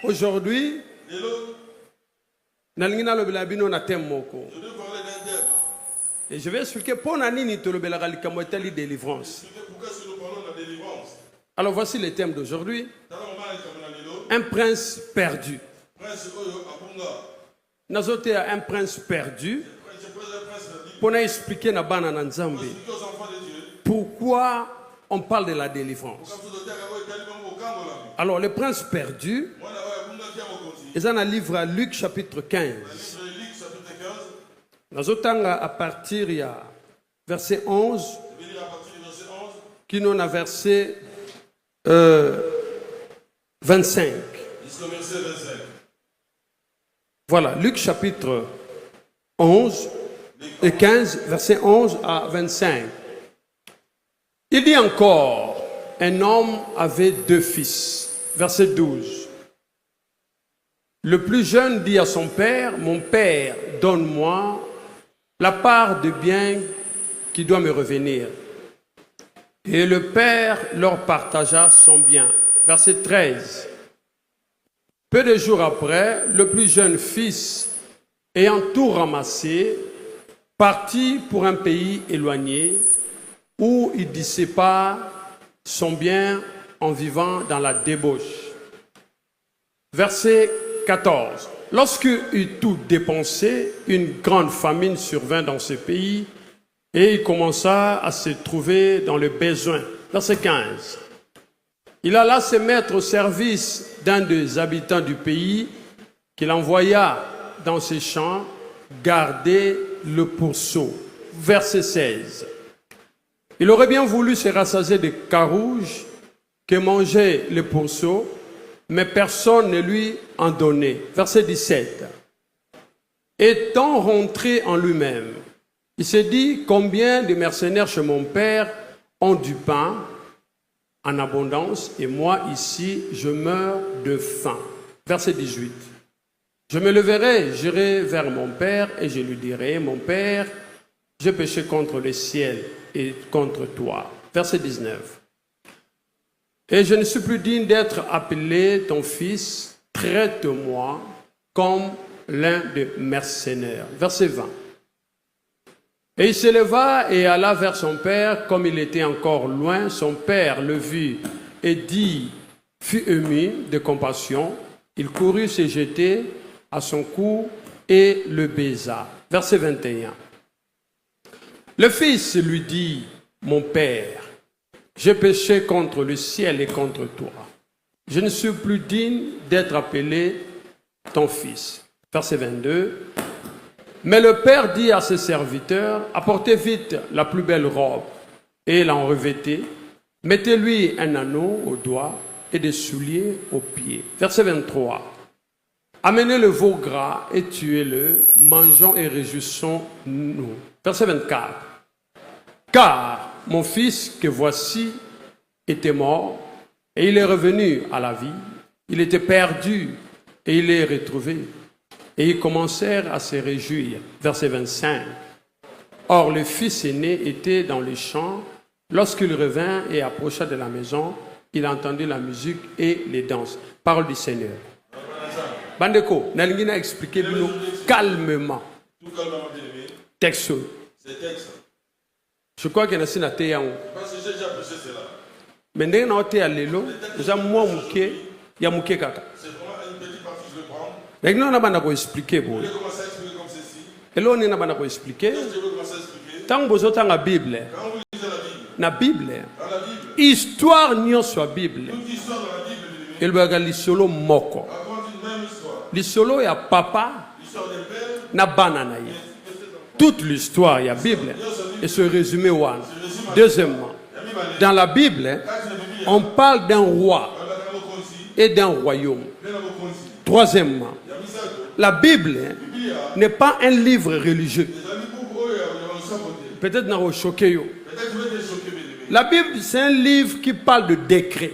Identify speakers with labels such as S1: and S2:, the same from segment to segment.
S1: Aujourd'hui, et je vais expliquer pour nani ni délivrance. Alors voici le thème d'aujourd'hui. Un prince perdu. Nazote a un prince perdu. Pour expliquer na bana na Nzambe pourquoi on parle de la délivrance. Alors le prince perdu, ils ont un livre à Luc chapitre 15. Nazotanga à partir du verset 11, qui nous a verset 25. Voilà, Luc chapitre 11 et 15, verset 11 à 25. Il dit encore, un homme avait 2 fils. Verset 12. Le plus jeune dit à son père, mon père, donne-moi la part de bien qui doit me revenir. Et le père leur partagea son bien. Verset 13. Peu de jours après, le plus jeune fils, ayant tout ramassé, partit pour un pays éloigné où il dissipa son bien en vivant dans la débauche. Verset 14. Lorsqu'il eut tout dépensé, une grande famine survint dans ce pays et il commença à se trouver dans le besoin. Verset 15. Il alla se mettre au service d'un des habitants du pays qu'il envoya dans ses champs garder le pourceau. Verset 16. Il aurait bien voulu se rassasier de carouges que mangeait le pourceau, mais personne ne lui en donnait. Verset 17. Étant rentré en lui-même, il s'est dit, combien de mercenaires chez mon père ont du pain en abondance, et moi ici, je meurs de faim. Verset 18. Je me leverai, j'irai vers mon père, et je lui dirai, mon père, j'ai péché contre le ciel et contre toi. Verset 19. Et je ne suis plus digne d'être appelé ton fils, traite-moi comme l'un des mercenaires. Verset 20. Et il se leva et alla vers son père, comme il était encore loin. Son père le vit et dit, fut ému de compassion. Il courut se jeter à son cou et le baisa. Verset 21. Le fils lui dit, mon père, j'ai péché contre le ciel et contre toi. Je ne suis plus digne d'être appelé ton fils. Verset 22. Mais le père dit à ses serviteurs, apportez vite la plus belle robe et l'en revêtez. Mettez-lui un anneau au doigt et des souliers aux pieds. Verset 23. Amenez le veau gras et tuez-le, mangeons et réjouissons-nous. Verset 24. Car mon fils que voici était mort et il est revenu à la vie. Il était perdu et il est retrouvé. Et ils commencèrent à se réjouir. Verset 25. Or, le fils aîné était dans les champs. Lorsqu'il revint et approcha de la maison, il entendit la musique et les danses. Parole du Seigneur. Bandeko, nalingi na expliquer bino calmement. Texte. Je crois qu'il y a un thé.
S2: Parce que j'ai déjà prêché cela.
S1: Mais ndenge na ote ya lelo, déjà moi muke ya muke kaka.
S2: C'est vraiment une petite partie que je vais prendre.
S1: Mais non, on a pas expliquer
S2: Je
S1: bon.
S2: vais commencer à expliquer comme ceci.
S1: Et là on est na pas expliquer.
S2: Qu'est-ce que je vais commencer à expliquer?
S1: Tant que vous êtes dans la Bible.
S2: Quand vous lisez la Bible.
S1: Na Bible.
S2: Dans la Bible.
S1: Histoire nyo sur Bible.
S2: Toute histoire dans la Bible.
S1: Il va regarder l'isolo moko.
S2: Raconte une même histoire.
S1: L'isolo ya papa
S2: L'histoire des pères.
S1: na banana ye. Toute l'histoire ya Bible et se résumer one. Deuxièmement, dans la Bible, on parle d'un roi et d'un royaume. Troisièmement, la Bible n'est pas un livre religieux. Peut-être n'a choqué yo. La Bible, c'est un livre qui parle de décret.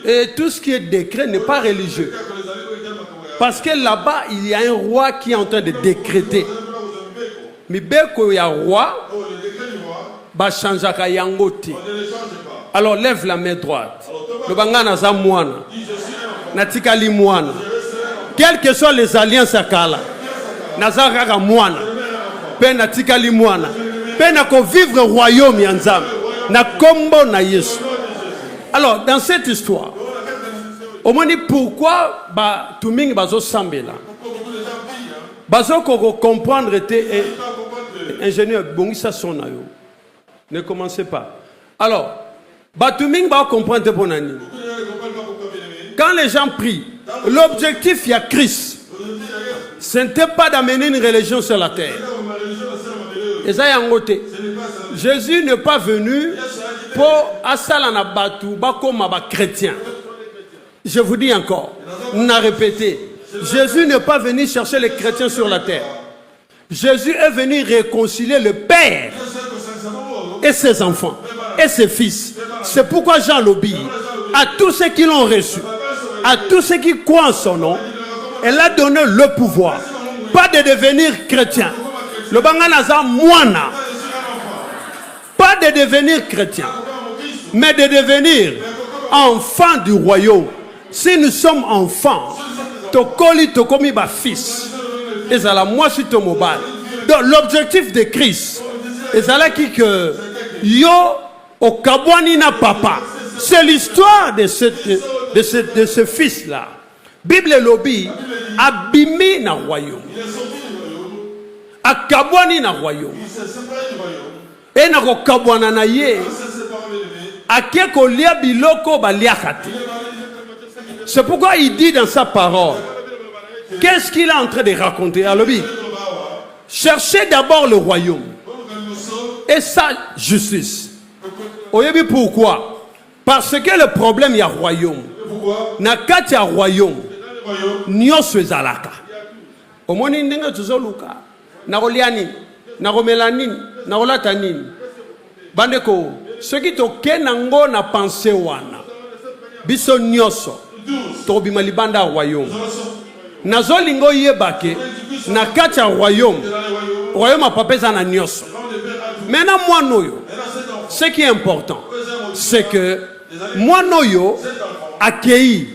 S1: Et tout ce qui est décret n'est pas religieux. Parce que là-bas, il y a un roi qui est en train de décréter. Mais beko ya roi, ba chanjaka yango te. Alors lève la main droite. Le bangana za mwana. Natika li mwana. Quelles que soient les alliances à Kala. Nazaraka mwana. Pe natika li mwana. Pe nako vivre royaume yanzam. Na kombo na Yesu. Alors dans cette histoire, au moins pourquoi ba tumingi bazo sambela. Bazo ko comprendre était ingénieur bongisa sonayo. Ne commencez pas. Alors, Batuming va comprendre pour Nani. Quand les gens prient, l'objectif il y a Christ. Ce n'était pas d'amener une religion sur la terre. Et ça y a un côté. Jésus n'est pas venu pour Asalana Batu, Bakoma chrétien. Je vous dis encore, on a répété. Jésus n'est pas venu chercher les chrétiens sur la terre. Jésus est venu réconcilier le Père et ses enfants et ses fils. C'est pourquoi Jean l'obéit à tous ceux qui l'ont reçu, à tous ceux qui croient en son nom. Elle a donné le pouvoir, pas de devenir chrétien. Le banganaza moana, pas de devenir chrétien, mais de devenir enfant du royaume. Si nous sommes enfants, tokoli tokomi ba fils. Et ça la moi suis ton mobile. Donc l'objectif de Christ, et ça là qui que yo au kabwani na papa. C'est l'histoire de ce fils là. Bible lobby abîmé na royaume. A kabwani na royaume. Et na ko kabwana na ye. Ake ko lia biloko ba liakati. C'est pourquoi il dit dans sa parole. Qu'est-ce qu'il est en train de raconter à l'objet? Cherchez d'abord le royaume et sa justice. Oyebi pourquoi? Parce que le problème il y a royaume. Nakati ya royaume. Nyoso ezalaka. Omoni ndenge tuzoluka. Nakoliani, nakomelani, nakolatani. Bandeko, ce qui to kenango na pensé wana. Biso nyoso. Tobima libanda royaume. Nazolingo yebake na kacha royaume. Royaume a papeza na nyoso. Maintenant moi noyo. Ce qui est important, c'est que moi noyo accueilli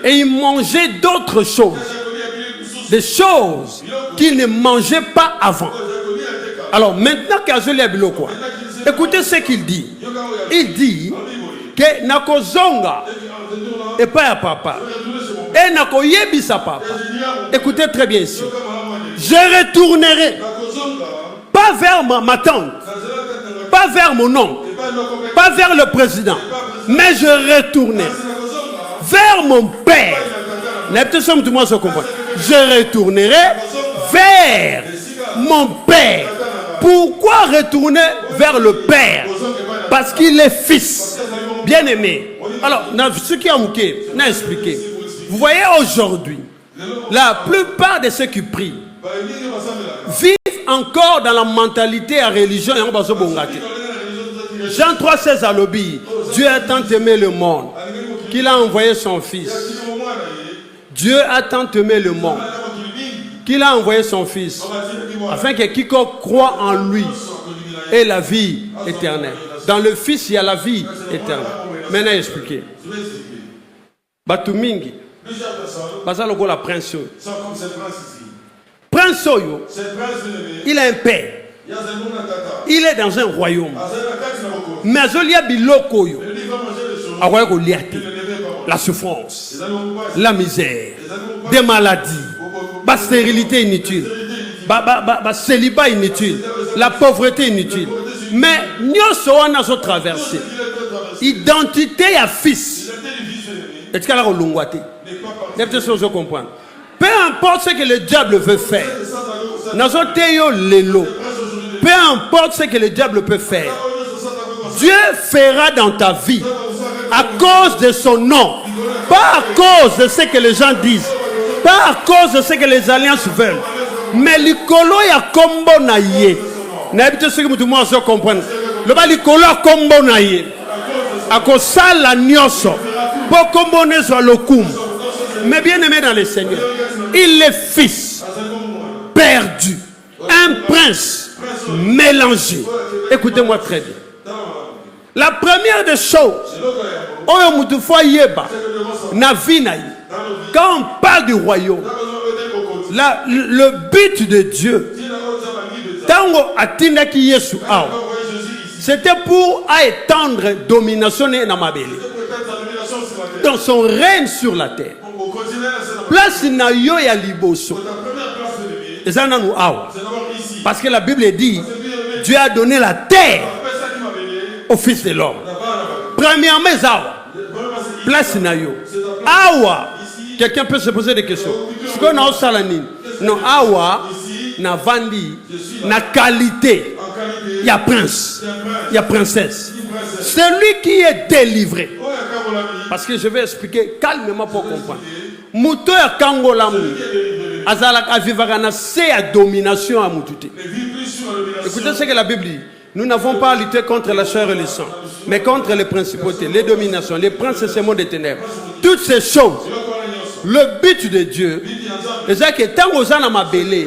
S1: et il mangeait d'autres choses. Des choses qu'il ne mangeait pas avant. Alors maintenant qu'Azoli Abiloko, écoutez ce qu'il dit. Il dit que nakozonga et pas à papa. Et nako yebisa papa. Écoutez très bien ici. Je retournerai pas vers ma tante, pas vers mon oncle, pas vers le président, mais je retournerai vers mon père. Je retournerai vers mon père. Pourquoi retourner vers le père? Parce qu'il est fils. Bien aimé. Alors, ce qui a manqué, n'a expliqué. Vous voyez aujourd'hui, la plupart de ceux qui prient vivent encore dans la mentalité à religion et en bas au bongati. Jean 3,16 à l'obéi. Dieu a tant aimé le monde qu'il a envoyé son fils. Dieu a tant aimé le monde qu'il a envoyé son fils afin que quiconque croit en lui ait la vie éternelle. Dans le fils, il y a la vie éternelle. Maintenant, expliquez. Batumingi. Baza logo la prince. Prince Oyo, il a un père. Il est dans un royaume. Mais Azolia Biloko Yo, la souffrance, la misère, des maladies, la stérilité inutile, le célibat inutile, la pauvreté inutile. Mais nous sommes traversé. Identité à fils. Est-ce qu'elle a l'ongouaté? Peu importe ce que le diable veut faire, peu importe ce que le diable peut faire, Dieu fera dans ta vie à cause de son nom, pas à cause de ce que les gens disent, pas à cause de ce que les alliances veulent, mais l'ikolo ya kombo na ye. N'habite ce que tout le monde se comprendre. Le bas l'ikolo ya kombo na ye. A cause la nyoso, pour kombo ne soit le koum. Mais bien aimé dans le Seigneur, il est fils perdu, un prince mélangé. Écoutez-moi très bien. La première des choses, oyo mutu fo yeba na vie na yi. Quand on parle du royaume, le but de Dieu, tango atindaki Yesu awa, c'était pour étendre domination na mabele. Dans son règne sur la terre. Place na yo ya liboso. Ezana nu awa. Parce que la Bible dit, Dieu a donné la terre au Fils de l'homme. Premièrement, awa. Place na yo. Awa. Quelqu'un peut se poser des questions. Ce qu'on a au Salanine. Non, awa, na vandi, na qualité. Il y a prince. Il y a princesse. Celui qui est délivré. Parce que je vais expliquer calmement pour comprendre. Muto ya kangolamu. Azalak avivagana c'est à domination à mutute. Écoutez ce que la Bible dit. Nous n'avons pas à lutter contre la chair et le sang, mais contre les principautés, les dominations, les princes et ces mondes des ténèbres. Toutes ces choses. Le but de Dieu, c'est que tant que ça n'a ma belé,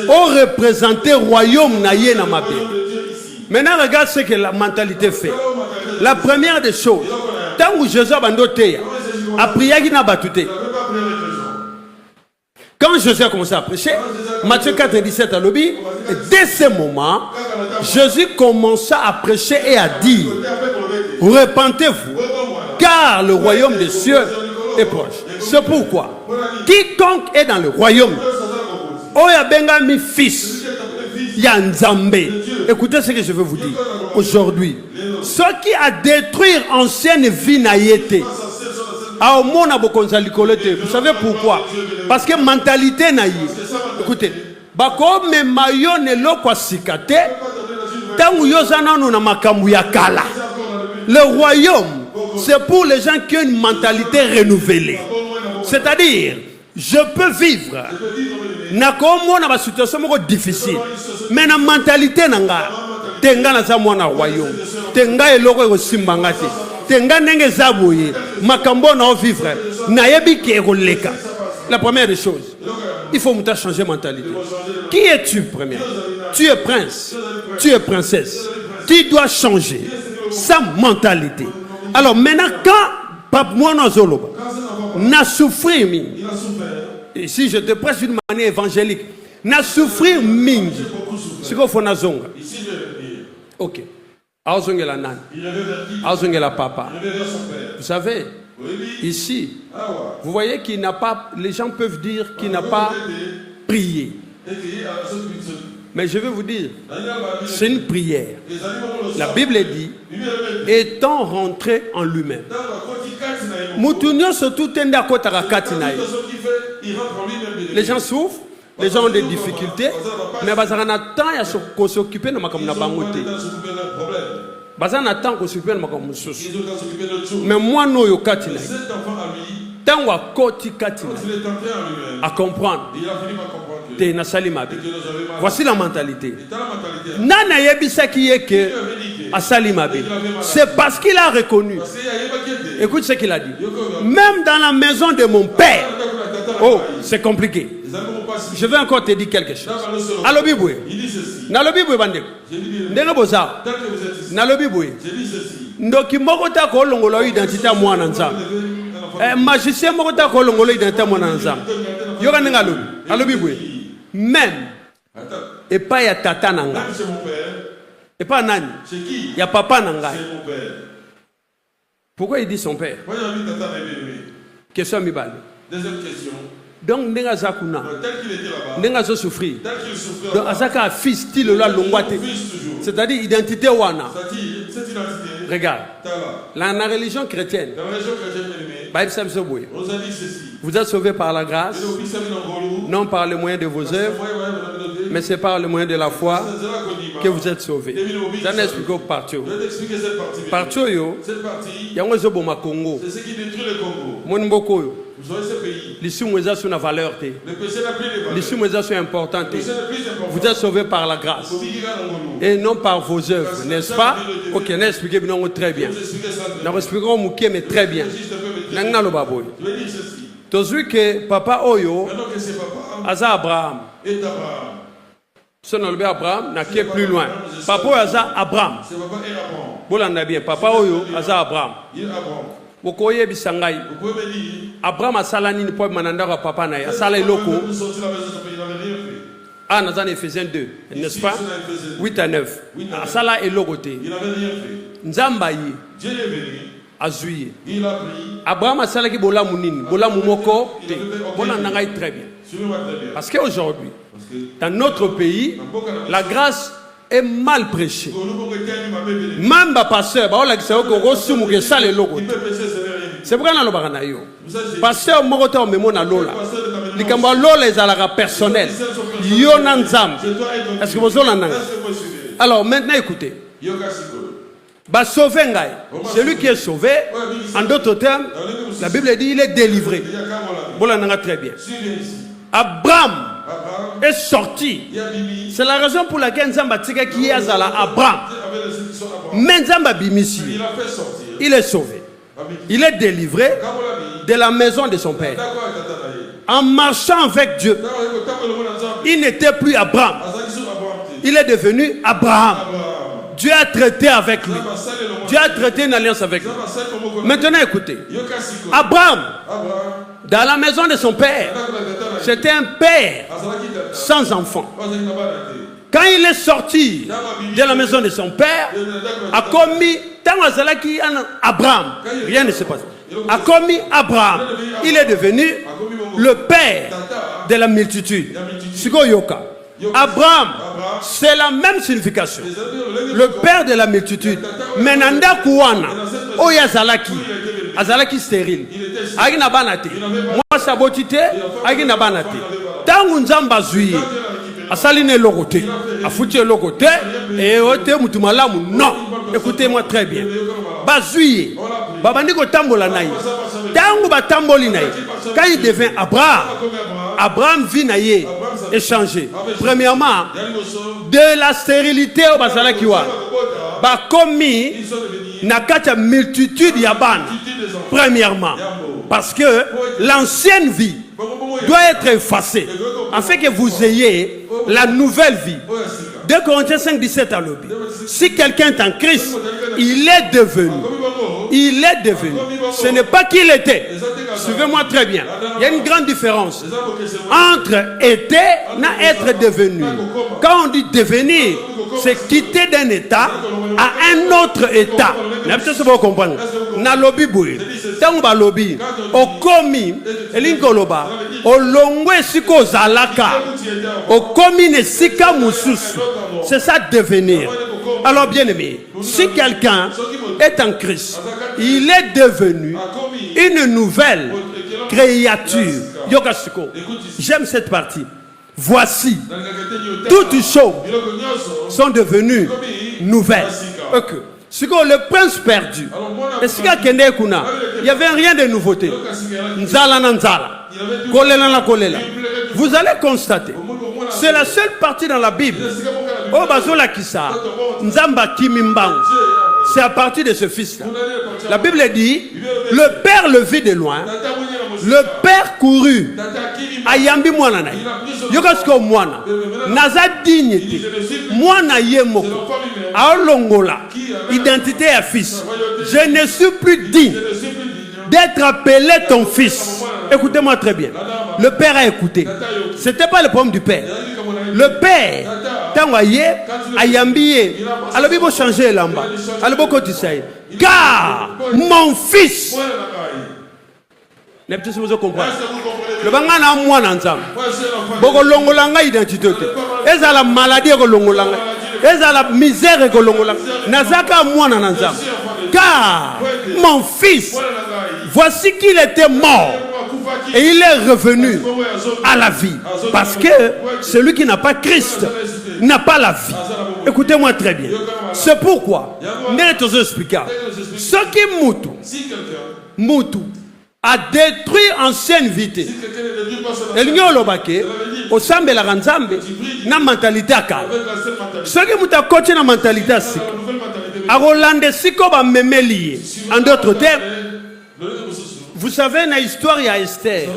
S1: on représente le royaume naïe na ma belé. Maintenant, regarde ce que la mentalité fait. La première des choses, tant que Jésus a bandoté, a prié qui n'a pas tout. Quand Jésus a commencé à prêcher, Matthieu 4, 17 à l'objet, dès ce moment, Jésus commença à prêcher et à dire, repentez-vous, car le royaume des cieux est proche. C'est pourquoi, quiconque est dans le royaume, Oya benga mi fils, Yanzambe. Écoutez ce que je veux vous dire aujourd'hui. Ce qui a détruit ancienne vie naïete. Vous savez pourquoi? Parce que mentalité naïe. Écoutez, bako me mayo ne lokwa sikate tangu yozana no na makambu ya kala. Le royaume, c'est pour les gens qui ont une mentalité renouvelée. C'est-à-dire, je peux vivre na komo na ba situation moko difficile, mais na mentalité nanga tenga na za mwana royaume, tenga eloko eko simbanga te, tenga ndenge zaboye makambo na vivre na yebi ki eko leka. La première des choses, il faut changer de mentalité. Qui es-tu première? Tu es prince, tu es princesse. Tu dois changer sa mentalité. Alors maintenant, quand Pape Moana Zoloba n'a souffert, et si je te presse d'une manière évangélique, n'a souffert mingi, c'est quoi faut zonga? Ok. Azonga la nan, azonga la papa. Vous savez, ici, vous voyez qu'il n'a pas, les gens peuvent dire qu'il n'a pas prié. Mais je vais vous dire, c'est une prière. La Bible dit, étant rentré en lui-même. Les gens souffrent, les gens ont des difficultés, mais ils ont s'occuper de ma communauté. Bazan attend qu'on s'occupe de ma communauté. Mais moi, non, yo katina. Tant wa koti katina. À comprendre. Te na salima. Voici la mentalité. Nana yebisa qui est que à salima. C'est parce qu'il a reconnu. Écoute ce qu'il a dit. Même dans la maison de mon père. Oh, c'est compliqué. Je vais encore te dire quelque chose. Alobibwe. Nalobibwe bande. Ndenge boza. Nalobibwe. Ndoki mokota ko longola identité moi na nzambe. Magicien mokota ko longola identité moi na nzambe. Yoka ndenge alobi. Alobibwe. Même. Et pas ya tata nanga. Et pas nani. Ya papa nanga. Pourquoi il dit son père? Question mibale.
S2: Deuxième question.
S1: Donc, tel qu'il était là-bas, souffrir. Donc, Azaka fils, style là, c'est-à-dire identité wana. Regarde, la religion chrétienne, vous êtes sauvés par la grâce, non par le moyen de vos œuvres, mais c'est par le moyen de la foi que vous êtes sauvés. Ça n'explique pas partout. Partout, il y a un peu de Congo.
S2: C'est ce qui détruit le Congo.
S1: Vous aurez ce pays. Les sous-moisons sont une valeur. Les sous-moisons sont importantes. Vous êtes sauvés par la grâce. Et non par vos œuvres, n'est-ce pas? Ok, n'expliquez bien très bien. Nous expliquons mais très bien. Je vais dire ceci. Tu as vu que papa Oyo, Aza Abraham. Son nom Abraham n'a qu'à plus loin. Papa Aza Abraham.
S2: C'est papa et Abraham.
S1: Bolanda bien. Papa Oyo Aza Abraham.
S2: Il est Abraham.
S1: Bokoye bisangai.
S2: Vous pouvez me dire.
S1: Abraham asala nini po mananda ka papa na asala iloko.
S2: Il n'avait rien fait.
S1: Ah, dans Ephésiens 2, n'est-ce pas? 8 à 9. Asala iloko te.
S2: Il n'avait rien fait.
S1: Nzamba yi.
S2: Dieu est venu.
S1: Azuye.
S2: Il a pris.
S1: Abraham asala ki bola munini. Bola mumoko te. Bolanda ngai très bien.
S2: Suivez-moi très bien.
S1: Parce qu'aujourd'hui, dans notre pays, la grâce est mal prêchée. Même les pasteurs, c'est pourquoi nous avons dit pasteur Mokota Omemona Lola. Likamba Lola est à la personnelle. Yonanzam. Est-ce que vous avez alors maintenant écoutez. Celui qui est sauvé, en d'autres termes, la Bible dit il est délivré. Voilà très bien. Abraham est sorti. C'est la raison pour laquelle Nzamba Tika qui est à Abraham. Mais Nzamba Bimisi, il est sauvé. Il est délivré de la maison de son père. En marchant avec Dieu, il n'était plus Abraham. Il est devenu Abraham. Dieu a traité avec lui. Dieu a traité une alliance avec lui. Maintenant écoutez. Abraham, dans la maison de son père, c'était un père sans enfant. Quand il est sorti de la maison de son père, a commis Abraham, rien ne s'est passé. A commis Abraham, il est devenu le père de la multitude. Yoka. Abraham, c'est la même signification. Le père de la multitude. Menanda Kouana, Oyazalaki, Azalaki stérile. Agina banate. Moi sabotité, agina banate. Tangu nzamba zuye. Asaline logote, afutie logote, et ote mutumalamu. Non, écoutez-moi très bien. Bazuye, babandiko tambola naï. Tangu batamboli naï. Quand il devient Abraham, Abraham vit naïe, échangé. Premièrement, de la stérilité au basalakiwa. Ba commis nakata multitude yaban. Premièrement, parce que l'ancienne vie doit être effacée afin que vous ayez la nouvelle vie. 2 Corinthiens 5, 17 à l'objet. Si quelqu'un est en Christ, il est devenu. Il est devenu. Ce n'est pas qu'il était. Suivez-moi très bien. Il y a une grande différence entre était et être devenu. Quand on dit devenir, c'est quitter d'un état à un autre état. N'importe quoi comprendre. Na lobby boué. Tant ba lobby. Au komi, elinkoloba. Au longwe siko zalaka. Au komi ne sika mususu. C'est ça devenir. Alors bien aimé, si quelqu'un est en Christ, il est devenu une nouvelle créature. Yokasiko. J'aime cette partie. Voici, toutes choses sont devenues nouvelles. Okay. Le prince perdu. Il n'y avait rien de nouveauté. Nzala na nzala. Kolela na kolela. Vous allez constater. C'est la seule partie dans la Bible. Oh bazola kisa. Nzamba kimimbangu. C'est à partir de ce fils-là. La Bible dit, le père le vit de loin. Le père courut. Ayambi mwana na. Yokasko mwana. Naza dignité. Mwana yemoko. Aolongola. Identité à fils. Je ne suis plus digne d'être appelé ton fils. Écoutez-moi très bien. Le père a écouté. Ce n'était pas le problème du père. Le père, Tangoye, Ayambiye, alors il faut changer l'amba. Alors beaucoup tu sais. Car mon fils. Ne peut-être vous comprendre. Le bangana moi n'ensemble. Beaucoup longolanga identité. Et ça la maladie que longolanga. Et ça la misère que longolanga. Nazaka moi n'ensemble. Car mon fils, voici qu'il était mort. Et il est revenu à la vie. Parce que celui qui n'a pas Christ n'a pas la vie. Écoutez-moi très bien. C'est pourquoi, ce qui Moutou a détruit ancienne vie. Au sambe la ranzambe na mentalité à calme. Ce qui Moutou a coaché la mentalité à sik. A Rolande siko ba memeli. En d'autres termes, vous savez, dans l'histoire, il y a Esther.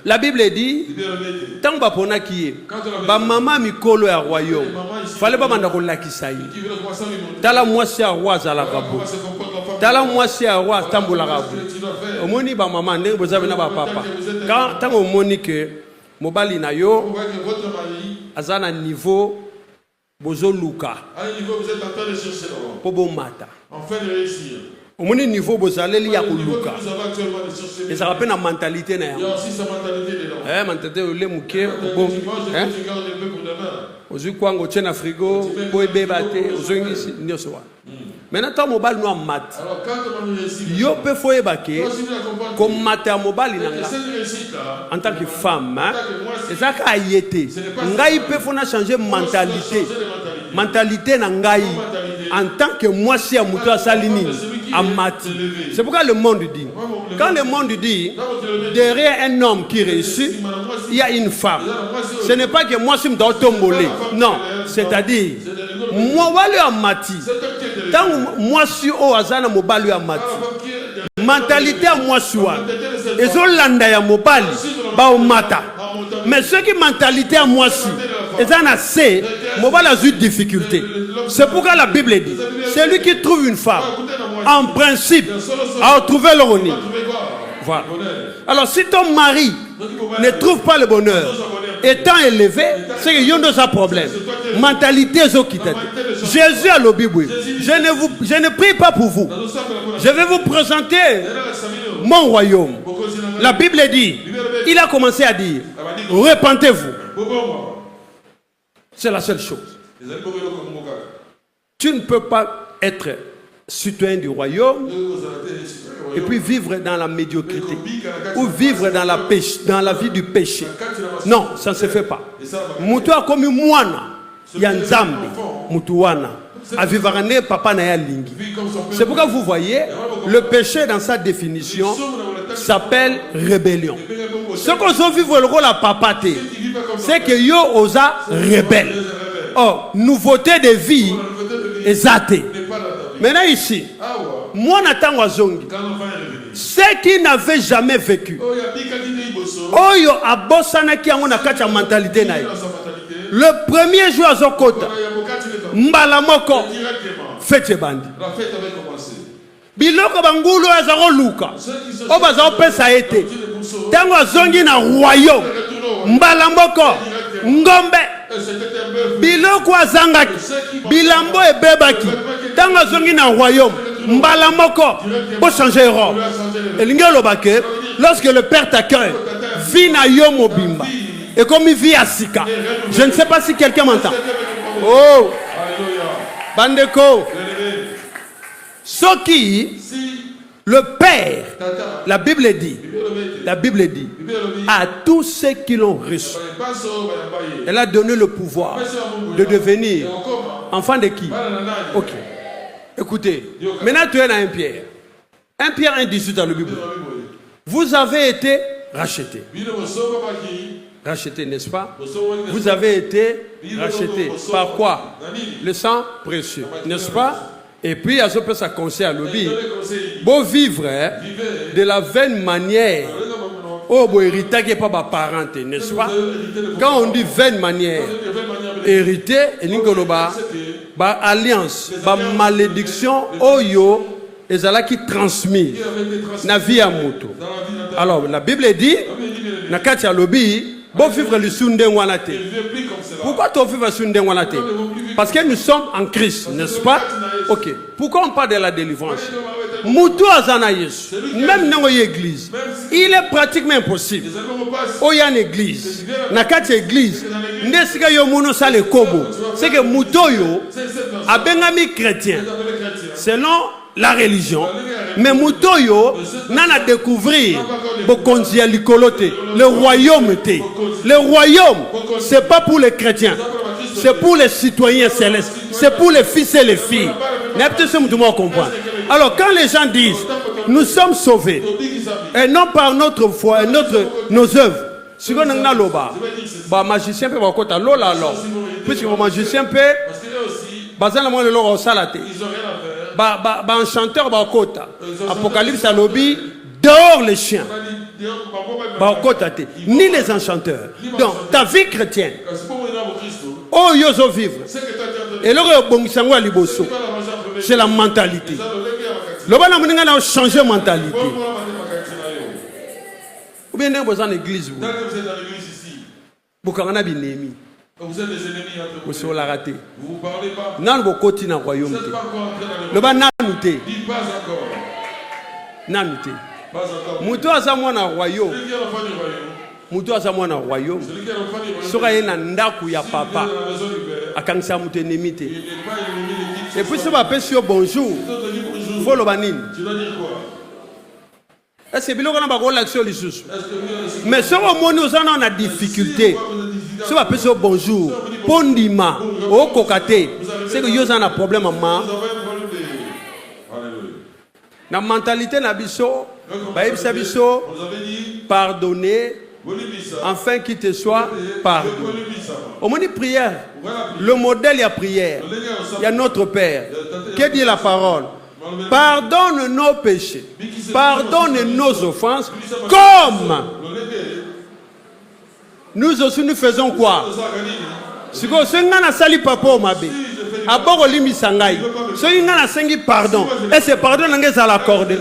S1: La Bible dit, tant que pona qui est, ba maman mikolo ya royaume, fallait pas manda ko lakisa yi. Tala mwasi ya roi zala kabo. Tala mwasi ya roi tambola kabo. Omoni ba maman ndenge bozabe na ba papa. Quand tant omoni que mobali na yo azana niveau bozo luka.
S2: À un niveau, vous êtes en train de chercher là-bas.
S1: Pobo mata.
S2: En fait de réussir.
S1: Au niveau bozaleli ya kuluka.
S2: Vous avez actuellement de chercher.
S1: Et ça rappelle la mentalité na.
S2: Il y a aussi sa mentalité dedans.
S1: Mentalité le muke bon.
S2: Hein? Je garde un peu pour demain.
S1: Ozu kwango tena frigo, boy bebate, ozongi nyoso wa. Maintenant mobile no mat.
S2: Alors quand on réussit.
S1: Yo pe foye bake. Comme mater mobile nanga.
S2: Cette réussite là.
S1: En tant que femme, hein. Et ça ka yete. Ngai pe fona changer mentalité. Mentalité na ngai. En tant que moi si a muto salini amati. C'est pourquoi le monde dit. Quand le monde dit derrière un homme qui réussit, il y a une femme. Ce n'est pas que moi si me dois tomber. Non, c'est-à-dire moi wale amati. Tant moi si o azana mobali amati. Mentalité à moi soit. Et zolanda ya mobali ba o mata. Mais ce qui mentalité à moi si, et ça n'a c'est mobile a eu difficulté. C'est pourquoi la Bible dit, celui qui trouve une femme, en principe, a trouvé l'harmonie. Voilà. Alors si ton mari ne trouve pas le bonheur, étant élevé, c'est qu'il y a un problème. Mentalité zokitete. Jésus a le Bible. Je ne prie pas pour vous. Je vais vous présenter mon royaume. La Bible dit, il a commencé à dire, repentez-vous. C'est la seule chose. Tu ne peux pas être citoyen du royaume et puis vivre dans la médiocrité ou vivre dans la péché, dans la vie du péché. Non, ça ne se fait pas. Mutua comme moana, yanzambi, mutuana, avivarane papa na lingi. C'est pourquoi vous voyez, le péché dans sa définition s'appelle rébellion. Ce qu'on veut vivre le rôle à papaté, c'est que yo osa rebelle. Or, nouveauté de vie est athée. Maintenant ici, moi n'attends wazongi. Ceux qui n'avaient jamais vécu, oyo abosana ki yango na kati ya mentalité na ye. Le premier jour à Zokota, mbalamoko, fete bandi. Biloko bangulu azaro luka. Obaza opesa ete. Tango azongi na royaume, mbalamoko, ngombe. Biloko azangaki, bilambo ebebaki. Tango azongi na royaume, mbalamoko, pour changer roi. Et l'ingolobake, lorsque le père t'accueille, vit na yo mobimba. Et comme il vit à Sika, je ne sais pas si quelqu'un m'entend. Oh, Bandeko, Soki, le Père, la Bible dit, à tous ceux qui l'ont reçu, elle a donné le pouvoir de devenir enfant de qui? Ok. Écoutez, maintenant tu es dans 1 Pierre. 1 Pierre 1,18 dans la Bible. Vous avez été rachetés. Racheté, n'est-ce pas? Vous avez été racheté. Par quoi? Le sang précieux, n'est-ce pas? Et puis, à ce peu ça conseille à l'objet. Beau vivre de la vaine manière. Oh, bon, hérité qui n'est pas ma parenté, n'est-ce pas? Quand on dit vaine manière, hérité, et n'ingoloba, bah, alliance, bah, malédiction, oh yo, et ça qui transmet la vie à moto. Alors, la Bible dit, na katia lobi, bon vivre le sunde wanate. Pourquoi tu vivre le sunde wanate? Parce que nous sommes en Christ, n'est-ce pas? Ok. Pourquoi on parle de la délivrance? Moutou azana Yesu. Même dans l'église, il est pratiquement impossible. Oh, il y a une église. Na katia église, nesika yo mono sa le kobo. C'est que moutou yo a bengami chrétien. Selon la religion, mais Moutoyo n'a découvrir le royaume. Le royaume, c'est pas pour les chrétiens, c'est pour les citoyens célestes, c'est pour les fils et les filles. Alors quand les gens disent nous sommes sauvés et non par notre foi et nos œuvres, si on a loba, bah magicien peut voir quoi lola alors, puisque le magicien peut, bazan la moi le loro salate. Un chanteur Bakota. Apocalypse à lobby, dehors les chiens. ni les enchanteurs. Donc, ta vie chrétienne, oh, yozo vivre. Et là, c'est la mentalité. Le bon amour, on a changé de mentalité. Ou bien, vous êtes dans l'église. Vous êtes dans l'église. Vous êtes des ennemis entre vous. Raté. Vous ne parlez pas. Non, vous continuez dans le royaume. Vous n'êtes pas encore entré dans le royaume. Dites pas encore. Nanuté. Pas encore. Moutou a sa moine au royaume. Celui qui est l'enfant du royaume. Moutou a sa moine au royaume. Celui qui est l'enfant du royaume. Sera y nandaku ya papa. A kansa mouté nemite. Et puis ça va appeler sur bonjour. Faut le banine. Tu dois dire quoi? Est-ce que biloko na ba relaxer les sous? Mais ce moment nous on a difficulté. Ce va appeler sur bonjour. Pondima. Au kokate. C'est que yo a un problème à moi. La mentalité na biso, baïbisa biso, pardonner, afin qu'il te soit pardonné. Au moment de prière, le modèle, il y a prière. Il y a notre Père. Que dit la parole? Pardonne nos péchés. Pardonne nos offenses. Comme nous aussi nous faisons quoi? Si vous avez sali papa au mabe, abord limi sangai. Si vous avez pardon, et ce pardon n'est pas l'accordé.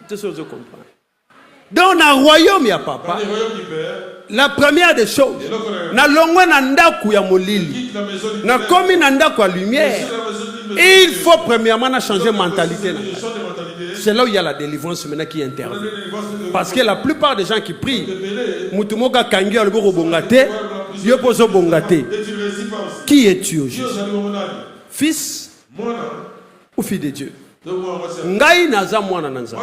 S1: C'est ce que je comprends. Dans le royaume, il y a papa. La première des choses, na longwa na ndaku ya molili, na komi na ndaku ya lumière. Il faut premièrement changer de mentalité. C'est là où il y a la délivrance maintenant qui intervient. Parce que la plupart des gens qui prient, Mutumoka Kangi al Boro Bongate, Yoposo Bongate. Qui es-tu au juste? Fils ou fille de Dieu? Ngai naza mwana nanza.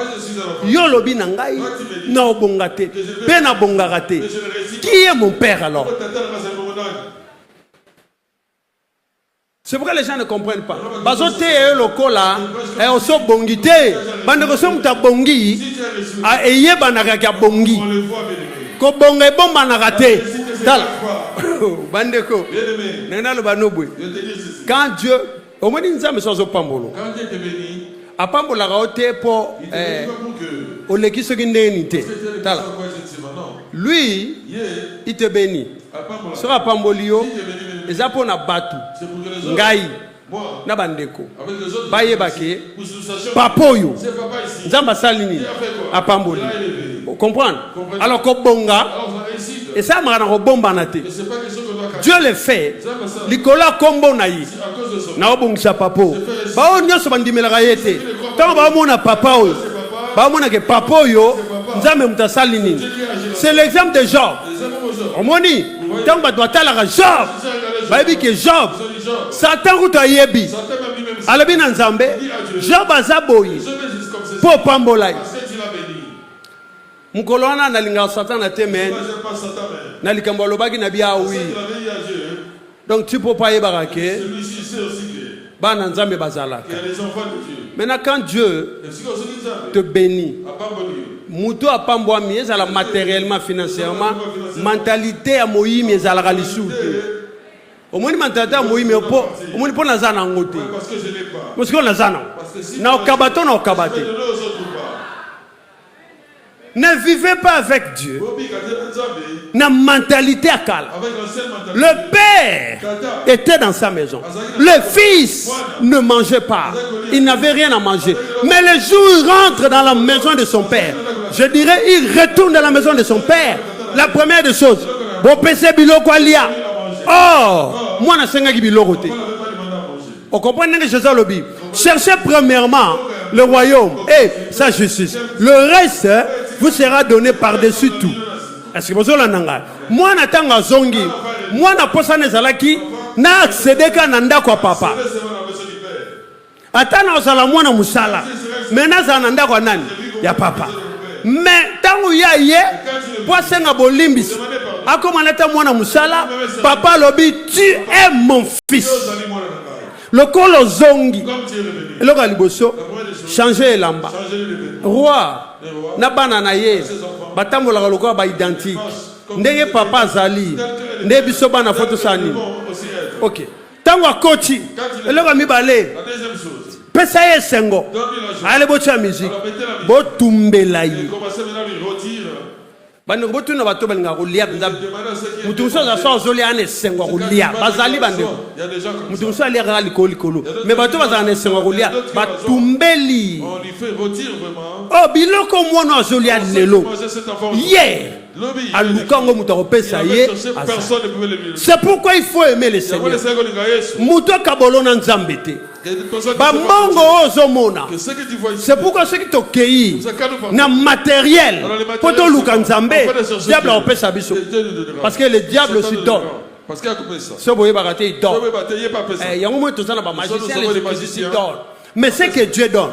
S1: Yo lobi na ngai na obongate, pe na bongate. Qui est mon père alors? C'est pourquoi les gens ne comprennent pas. Bazote e lokola e oso bongite, bande ko som ta bongi a eye banaka ka bongi. Ko bonge bomba na raté. Dal. Bande ko. Nena lo banobwe. Quand Dieu au moins nzambe so pambolo. Quand Dieu te bénit, a pambola raote po oleki soki ndeni te. Dal. Lui, il te bénit. Sera pambolio. Et pour na batu ngai na bandeko baye bake papoyo nzamba salini apamboli comprendre alors ko bonga et ça m'a na bomba na te Dieu le fait likola kombo na yi na obongisa papo ba on nyoso bandimela kayete tant ba mona papa oyo ba mona ke papoyo nzambe mutasalini. C'est l'exemple de Job. Omoni tant ba doit la Job. Baby que Job, Satan ou Tayebi, Alabina Nzambe, Job Azaboyi, pour Pambolai. Mukolona na linga Satan na temen, na likambolobaki na bia oui. Donc tu peux pas y barake, ban Nzambe bazalaka. Maintenant quand Dieu te bénit, Mouto a pamboami, ezala matériellement, financièrement, mentalité à Moïmi ezala galisou. Au moins, mentalité à Moïmi, au moins pour Nazana en côté. Parce que Nazana, na au kabaton, na au kabaté. Ne vivez pas avec Dieu. Na mentalité à Kala. Le père était dans sa maison. Le fils ne mangeait pas. Il n'avait rien à manger. Mais le jour où il rentre dans la maison de son père, je dirais, il retourne dans la maison de son père. La première des choses, bon PC biloko alia. Oh, moi na senga ki biloko te. On comprend que Jésus lobby. Cherchez premièrement le royaume et sa justice. Le reste vous sera donné par-dessus tout. Est-ce que vous avez l'ananga? Moi na tanga zongi. Moi na posa nezalaki na accéder ka nanda kwa papa. Atana osala mwana musala. Mena za nanda kwa nani? Ya papa. Mais tangu ya ye posa nga bolimbis. Akoma nata mwana musala, papa lobi tu es mon fils. Le kolo zongi. Le galiboso changer lamba. Roi na bana na ye batambola lokwa ba identique. Ndenge papa zali. Ndenge biso bana photo sani. OK. Tango akoti. Le ga mibale. pesa ye sengo ale bocha musique botumbela ye bandeko botuna bato balinga kolia mpenza mutu mosusu aza azolia na esengo ya kolia bazali bandeko mutu mosusu aliaka likolo me bato bazala na esengo ya kolia batumbeli o biloko mwana azolia lelo ye aluka ngo mutu akopesa ye c'est pourquoi il faut aimer le Seigneur mutu akabolo na nzambe te bambongo ozomona c'est pourquoi ceux qui tokei na matériel po toluka nzambe diable akopesa biso parce que le diable aussi dort so boyebaka te il dort yango moi toza na bamagicien les musiciens dort. Mais c'est que Dieu donne.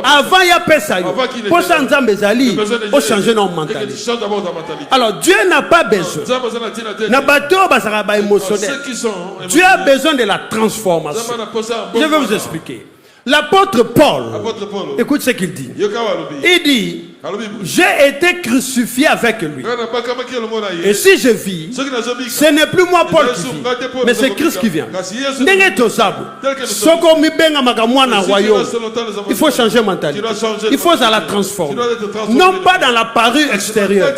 S1: Avant, il y a personne. Pour ça, Nzambe ezali, pour changer notre mentalité. Alors, Dieu n'a pas besoin. Dieu a besoin de la transformation. Je vais vous expliquer. L'apôtre Paul, écoute ce qu'il dit. Il dit, j'ai été crucifié avec lui. Et si je vis, ce n'est plus moi Paul qui vis, mais c'est Christ qui vient. Il faut changer mentalité. Il faut la transformer. Non pas dans la parure extérieure,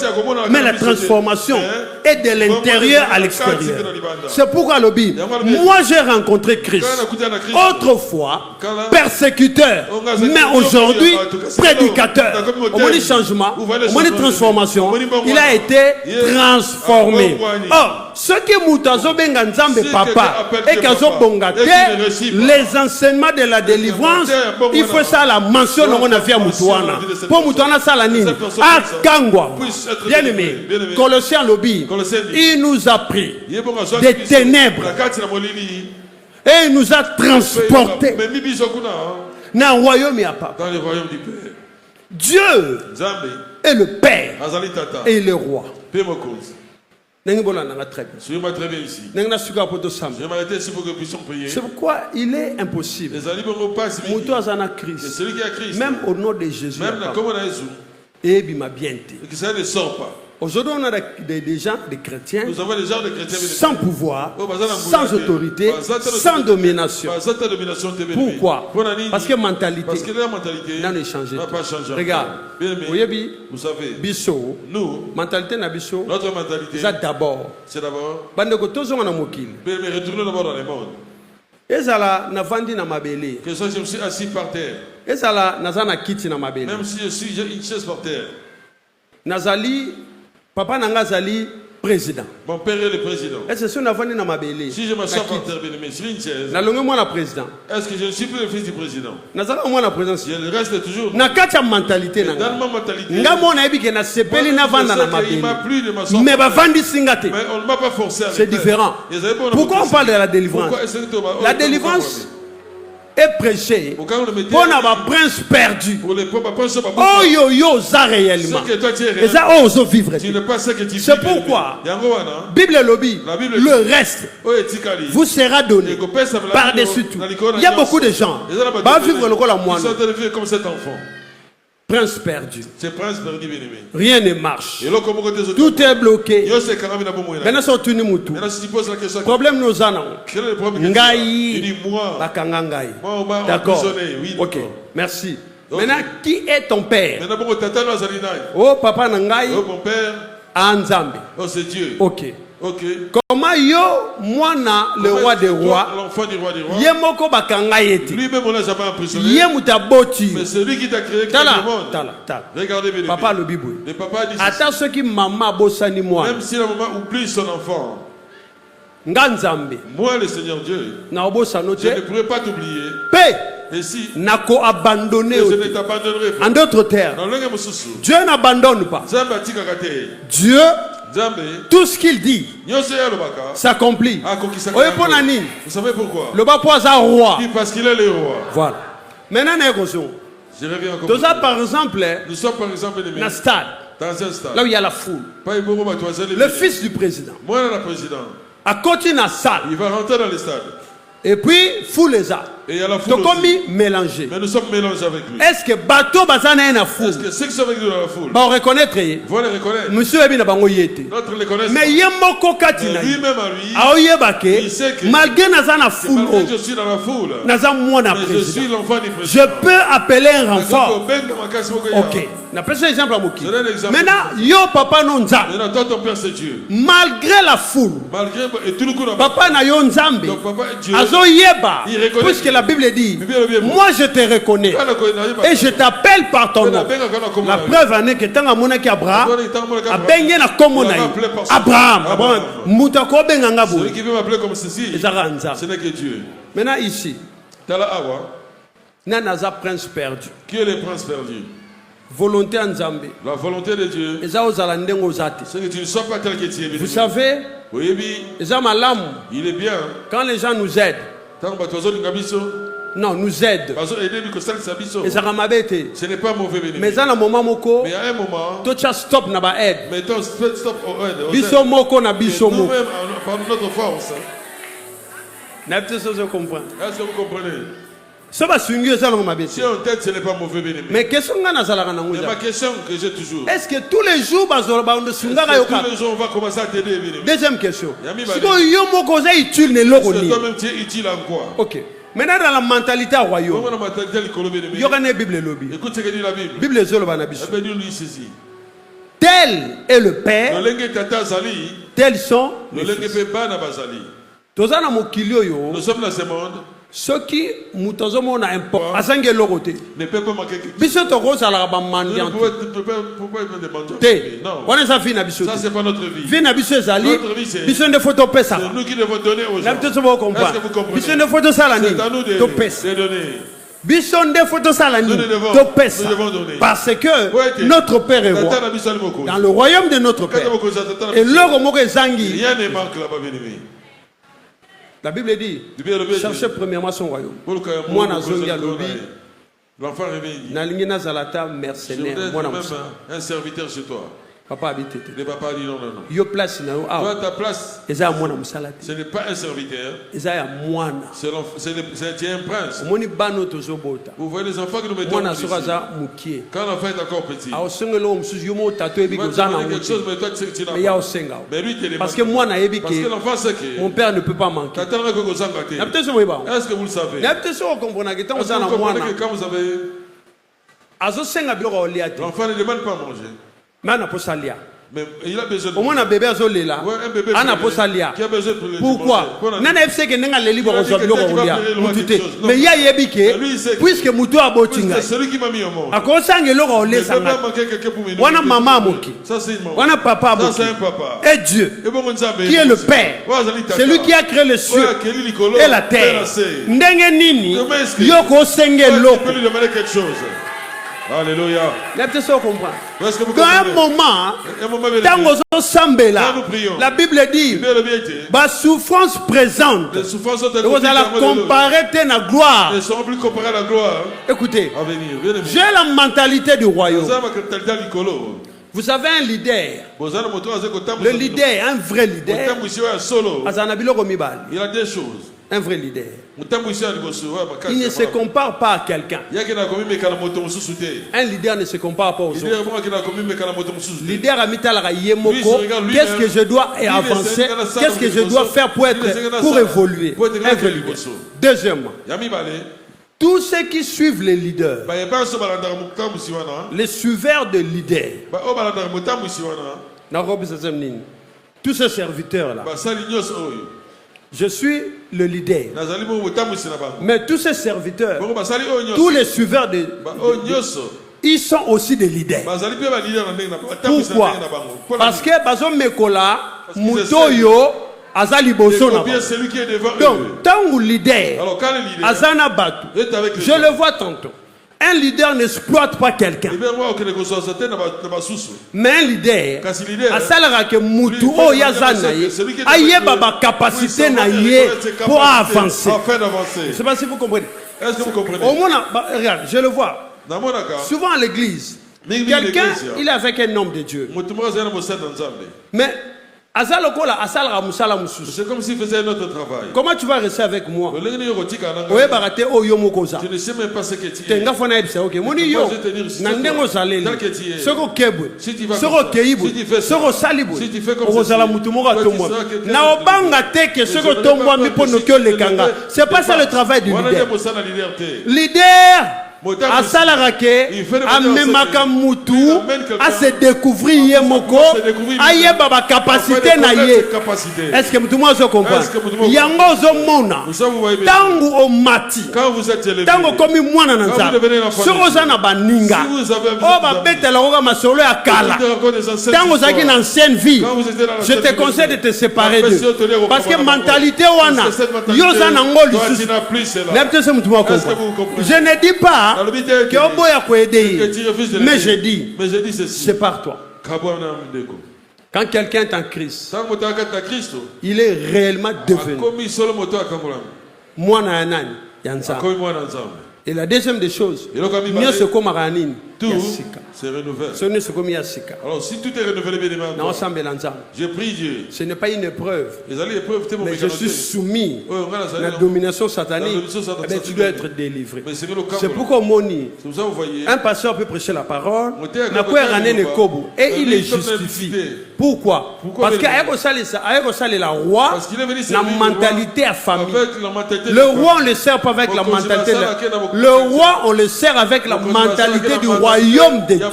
S1: mais la transformation est de l'intérieur à l'extérieur. C'est pourquoi le Bible, moi j'ai rencontré Christ. Autrefois, persécuteur, mais aujourd'hui prédicateur. Au moins de changement, au moins de transformation, il a été transformé. Or, ce que Moutazo Benga Nzambe papa et Kazo Bongate, les enseignements de la délivrance, il faut ça la mention on a fait à Moutouana. Pour Moutouana ça la nini. À Kangwa. Bien aimé, Colossiens lobby, il nous a pris des ténèbres. Et il nous a transportés dans le royaume du Père. Dieu est le Père et le Roi. C'est pourquoi il est impossible. Même au nom de Jésus. Et il m'a bien dit. Aujourd'hui, on a des gens, des chrétiens, sans pouvoir, sans autorité, sans domination. Pourquoi? Parce que la mentalité n'a pas changé. Regarde, vous savez, Bisso, mentalité n'a Bisso, c'est d'abord. Bandeko tozo na mokili. Retournez d'abord dans le monde. Ezala na vandi na mabele. Que je me suis assis par terre. Ezala nazana kiti na mabele. Même si je suis une chaise par terre. Nazali Papa Nangazali, président. Mon père est le président. Est-ce que je na mabele? Si je m'assois par terre, mais sur une chaise. Na longue moi la président. Est-ce que je ne suis plus le fils du président? Nazala moi la présidence. Je reste toujours. Na kacha mentalité na. Dans ma mentalité. Nga mona ebi ke na sepeli na vanda na mabele. Mais ba vandi singate. Mais on ne m'a pas forcé à. C'est différent. Pourquoi on parle de la délivrance? La délivrance est prêché pour un prince perdu. Oh yo yo ça réellement. Et ça ose vivre. C'est pourquoi Bible lobby le reste vous sera donné par-dessus tout. Il y a beaucoup de gens va vivre le rôle à moi. Comme cet enfant. Prince perdu. C'est prince perdu, bien aimé. Rien ne marche. Tout est bloqué. Maintenant, si tu poses la question, problème nous en avons. Ngai. D'accord. Ok. Merci. Maintenant, qui est ton père? Oh, papa Nangai. Oh, mon père. Anzambe. Oh, c'est Dieu. Ok. Okay. Comment yo mwana le roi des rois, l'enfant du roi des rois, yemoko bakanga yeti. Lui-même on l'a jamais emprisonné. Yemutaboti. Mais c'est lui qui t'a créé le monde. Regardez bien. Papa le Bible. Le papa dit. Attends ceux qui maman bosani moi. Même si la maman oublie son enfant. Nganzambe. Moi le Seigneur Dieu. Na obosano je ne pourrais pas t'oublier. Paix. Et si Nako abandonné, je ne t'abandonnerai pas. En d'autres termes, Dieu n'abandonne pas. Dieu, tout ce qu'il dit s'accomplit. Vous savez pourquoi? Le bas poids roi. Parce qu'il est le roi. Voilà. Maintenant, je reviens encore. Par exemple, nous sommes par exemple dans un stade. Là où il y a la foule. Le fils du président. Moi, le président. À côté de la salle. Il va rentrer dans le stade. Et puis, foule les a.
S2: Et il y a la foule aussi.
S1: Tokomi mélangé.
S2: Mais nous sommes mélangés avec lui.
S1: Est-ce que bateau bazana na foule?
S2: Est-ce que ceux qui sont avec nous dans la foule,
S1: Ba reconnaître
S2: vont les reconnaître?
S1: monsieur ebi na bango yete.
S2: D'autres les connaissent.
S1: Mais yemoko katina.
S2: Lui-même à lui,
S1: Aoyebake
S2: il sait que
S1: malgré naza na foule.
S2: malgré que je suis dans la foule,
S1: Naza mwana
S2: mais je suis
S1: président.
S2: l'enfant du
S1: Je
S2: président.
S1: peux appeler un renfort.
S2: Ok.
S1: OK. Na pesa exemple à Moki.
S2: Je donne un exemple.
S1: Maintenant yo papa non nzambe.
S2: Maintenant, toi, ton père, c'est Dieu.
S1: Malgré la foule.
S2: Malgré et tout le coup,
S1: Papa na yo nzambe.
S2: donc papa est Dieu.
S1: Azo yeba.
S2: Il reconnaît.
S1: Puisque la Bible dit,
S2: Bien.
S1: moi je te reconnais. Et je t'appelle par ton nom. La preuve en est que tant amona ki Abraham, abenge na komona Abraham. Abraham. Mutako benga ngabo.
S2: Celui qui veut m'appeler comme ceci,
S1: Ezaranza.
S2: ce n'est que Dieu.
S1: Maintenant ici,
S2: Tala Awa,
S1: Nanaza prince perdu.
S2: qui est le prince perdu?
S1: Volonté en Zambé.
S2: La volonté de Dieu,
S1: Eza ozala ndengo ozate.
S2: c'est que tu ne sois pas tel que tu es.
S1: Vous savez,
S2: Oui, oui,
S1: Eza malamu.
S2: il est bien.
S1: Quand les gens nous aident,
S2: Tant que tu as besoin
S1: non, nous aident. Ezaka mabete.
S2: ce n'est pas mauvais bénéfice.
S1: Mais à un moment moko,
S2: Mais à un moment,
S1: tocha stop na ba aide.
S2: mettons stop au aide.
S1: Biso moko na biso moko.
S2: Nous-mêmes, par notre force,
S1: Na peut se comprendre.
S2: est-ce que vous comprenez?
S1: Ça va swinguer ça dans ma bête.
S2: Si on tête, ce n'est pas mauvais bénéfice.
S1: Mais question ngana zalaka na
S2: C'est
S1: nguja.
S2: ma question que j'ai toujours.
S1: Est-ce que tous les jours bazola ba ndo swingaka
S2: Est-ce que
S1: yoka?
S2: tous les jours, on va commencer à t'aider, bénéfice?
S1: Deuxième question.
S2: Yami
S1: Si
S2: bali.
S1: yo moko za utile ne loko
S2: Est-ce que
S1: ni.
S2: toi-même, tu es utile en quoi?
S1: OK. Maintenant dans la mentalité royaume.
S2: Comment on a mentalité du colo bénéfice?
S1: Yoka ne Bible lobby.
S2: Écoute ce que dit la Bible.
S1: Bible zolo ba na biso.
S2: Eh bien, lui ceci.
S1: Tel est le père,
S2: Le lengue tata zali,
S1: tels sont
S2: le
S1: les
S2: lengue
S1: fils.
S2: fait bana bazali.
S1: Toza na mokili oyo.
S2: Nous sommes dans ce monde,
S1: Ceux qui mutozo mona import asange lokote.
S2: ne peut pas manquer quelque chose.
S1: Biso toko sala ba
S2: Nous ne
S1: mandiant.
S2: pouvons pas être des mendiants.
S1: Te.
S2: Non,
S1: Wana sa fi na biso.
S2: ça c'est pas notre vie.
S1: Vi na biso ezali.
S2: Notre vie, c'est-
S1: Biso nde photo pesa.
S2: C'est nous qui devons donner aux gens.
S1: Na biso bo
S2: Est-ce
S1: comprendre.
S2: que vous comprenez?
S1: Biso nde photo sala ni.
S2: C'est à nous
S1: To pesa.
S2: de donner.
S1: Biso nde photo sala ni.
S2: Nous devons-
S1: To pesa.
S2: nous devons donner.
S1: Parce que
S2: Ouais,
S1: notre père est roi.
S2: Tata na biso ali moko.
S1: Dans le royaume de notre
S2: Tata
S1: père.
S2: moko za tata na
S1: Et
S2: biso.
S1: l'or moko ezangi.
S2: Rien ne manque là-bas, bien-aimé.
S1: La Bible dit cherchez premièrement son royaume. Moi na zongi alobi
S2: L'enfant réveille.
S1: nalingi nazalata
S2: Je
S1: mercenaire
S2: voudrais être
S1: mwana
S2: même
S1: mosala.
S2: un serviteur chez toi.
S1: Papa habite te.
S2: Le papa dit non, non, non.
S1: Yo place na yo
S2: Toi,
S1: awa.
S2: ta place,
S1: Eza ya mwana mosala te.
S2: ce n'est pas un serviteur,
S1: Eza ya mwana.
S2: tu es un prince.
S1: Omoni bano tozobota.
S2: Vous voyez les enfants que nous mettons
S1: Mwana
S2: ici.
S1: soko aza mukie.
S2: Quand l'enfant est encore petit,
S1: Aosengela oyo mosusu yo mo tato yebi
S2: tu vas te
S1: koza na
S2: demander quelque chose,
S1: ngo.
S2: mais toi tu sais que tu n'as
S1: Mais ya
S2: pas.
S1: osenga.
S2: Mais lui, tu es
S1: Parce que mwana yebi
S2: Parce que
S1: ke
S2: l'enfant sait que.
S1: mon père ne peut pas manquer.
S2: T'attends que vous en gâtez.
S1: Na peut so moyeba.
S2: Est-ce que vous le savez?
S1: Na peut so comprendre que tant
S2: Est-ce que
S1: oza na
S2: vous comprenez
S1: mwana.
S2: que quand vous avez.
S1: Azo senga biloko olia te.
S2: L'enfant ne demande pas à manger.
S1: Mana posalia.
S2: Mais il a besoin de.
S1: Au moins un bébé azolela.
S2: Ouais, un bébé
S1: Ana
S2: qui
S1: posalia.
S2: a besoin de manger.
S1: Pourquoi?
S2: Pour la-
S1: Nana FC que nenga leli
S2: Il a
S1: boko
S2: dit
S1: zo
S2: que
S1: biloko
S2: quelqu'un va
S1: olia.
S2: appeler le roi
S1: Mutute.
S2: quelque chose. Non.
S1: Mais ya yebi
S2: Mais lui, il
S1: ke
S2: sait que-
S1: puisque mutu abotinga.
S2: C'est celui qui m'a mis au monde.
S1: Akosange loko
S2: Il ne
S1: ole
S2: peut pas
S1: sanga.
S2: manquer quelqu'un pour me nourrir.
S1: Wana mama moki.
S2: Ça, c'est une maman.
S1: Wana papa
S2: Ça,
S1: moki.
S2: c'est un papa.
S1: Et Dieu
S2: Et bon, on dit,
S1: qui est le Père. C'est lui qui a créé le cieux et la terre. Ndenge nini
S2: Comment est-ce que-
S1: yoko senge
S2: Tu peux
S1: loko.
S2: lui demander quelque chose. Alléluia.
S1: La peut se comprendre.
S2: Est-ce que vous
S1: Dans un
S2: comprenez?
S1: moment,
S2: Un moment bien
S1: tango zo sambela.
S2: Quand nous prions.
S1: La Bible dit
S2: Bien le bien été.
S1: ba souffrance présente.
S2: Les souffrances sont
S1: Vous allez comparer te na gloire.
S2: Elles ne seront plus comparées à la gloire
S1: Écoutez,
S2: à venir. Bien aimé.
S1: j'ai la mentalité du royaume.
S2: Vous avez ma mentalité à l'icolo.
S1: Vous avez un leader.
S2: Vous avez moto à Zekotam.
S1: Le leader, un vrai leader.
S2: Motam ici à solo.
S1: Azana biloko mibali.
S2: Il a deux choses.
S1: Un vrai leader.
S2: Motam ici à Liboso.
S1: Il ne se compare pas à quelqu'un.
S2: Il y a qui n'a commis mes canamotos sous soutien.
S1: Un leader ne se compare pas aux
S2: Il y
S1: autres.
S2: a moi qui n'a commis mes canamotos sous soutien.
S1: Leader a mis talaka
S2: Lui, il
S1: yemoko.
S2: se regarde lui-même.
S1: Qu'est-ce que je dois
S2: Lui, il
S1: avancer?
S2: essaie de faire ça
S1: Qu'est-ce que
S2: dans
S1: je
S2: le
S1: dois
S2: Liboso.
S1: faire pour
S2: Lui, il essaie de
S1: être,
S2: faire
S1: pour
S2: ça.
S1: évoluer?
S2: Pour être
S1: Un
S2: grand
S1: vrai
S2: que
S1: leader.
S2: Liboso.
S1: Deuxièmement,
S2: Yami Balé.
S1: tous ceux qui suivent les leaders,
S2: Bah, il y a pas un seul balandar Moukam Moussiwana.
S1: les suiveurs de leaders,
S2: Bah, oh, balandar Moukam Moussiwana.
S1: tous ces serviteurs-là,
S2: Bah, ça, l'ignos, oh.
S1: je suis le leader.
S2: Nazali Moukam Moussiwana.
S1: Mais tous ces serviteurs,
S2: Bon, bah, ça, oh, ignos.
S1: tous les suiveurs de,
S2: Bah, oh, ignos.
S1: ils sont aussi des leaders.
S2: Bah, Zali Pia, bah, leader, na ndenge na-
S1: Pourquoi?
S2: Pourquoi?
S1: Parce que bazo mekola
S2: qu'ils
S1: mutoyo azali boso na.
S2: bien celui qui est devant eux.
S1: Donc, tant leader
S2: Alors, quand le leader
S1: azana batu,
S2: est avec les
S1: je
S2: gens,
S1: le vois tantôt. Un leader n'exploite pas quelqu'un.
S2: eh bien, moi, aucun négociateur n'a pas sous.
S1: Mais un leader,
S2: Kasi leader,
S1: asalaka ke mutu
S2: lui,
S1: o
S2: il
S1: ya
S2: faut
S1: zana ye,
S2: celui qui est
S1: ayeba
S2: avec
S1: ba
S2: lui,
S1: capacité
S2: oui,
S1: na
S2: savoir
S1: ye
S2: reconnaître ses
S1: pour
S2: capacités
S1: avancer.
S2: afin d'avancer.
S1: Je ne sais pas si vous comprenez.
S2: Est-ce que vous comprenez?
S1: Au moins, regarde, je le vois.
S2: Dans mon cas,
S1: Souvent à l'église,
S2: Mingi
S1: quelqu'un,
S2: l'église,
S1: il est avec un homme de Dieu.
S2: Motumwa zana mo sada nzambe.
S1: Mais Azalokola asala musala mususu.
S2: C'est comme s'il faisait un autre travail.
S1: Comment tu vas rester avec moi?
S2: Le lengeni yokotika nanga.
S1: Oye barate o yomo koza.
S2: Tu ne sais même pas ce que tu es.
S1: Tenga fona ebisa OK. Moni yo. Nandengo saleli. Soko kebwe. Soko keibwe. Soko salibwe. Ozala mutu moko atomba. Na obanga teke soko tombwa mipono kyo lekanga. C'est pas ça le travail du leader. Leader asalarake amemaka mutu à se découvrir yemoko ayeba ba capacité na ye. Est-ce que mutu mo zo comprendre? Yango zo mona tangu o mati tangu komi mwana na nzambe soko za na baninga o ba betela ko masolo ya kala tangu zaki na ancienne vie. Je te conseille de te séparer d'eux parce que mentalité wana yo za na ngoli je ne dis pas mais je dis, sépare-toi. Quand quelqu'un est en Christ, il est réellement devenu moi et la deuxième des choses,
S2: tout se renouvelle. Alors si tout est renouvelé, bien je prie Dieu.
S1: Ce n'est pas une épreuve, mais je suis soumis à la domination satanique. Tu dois être délivré. C'est pourquoi un pasteur peut prêcher la parole et il est justifié. Pourquoi? Parce qu'il y a la roi, la mentalité à famille. Le roi, on le sert pas avec la mentalité. Le roi, on le sert avec la mentalité du royaume de Dieu.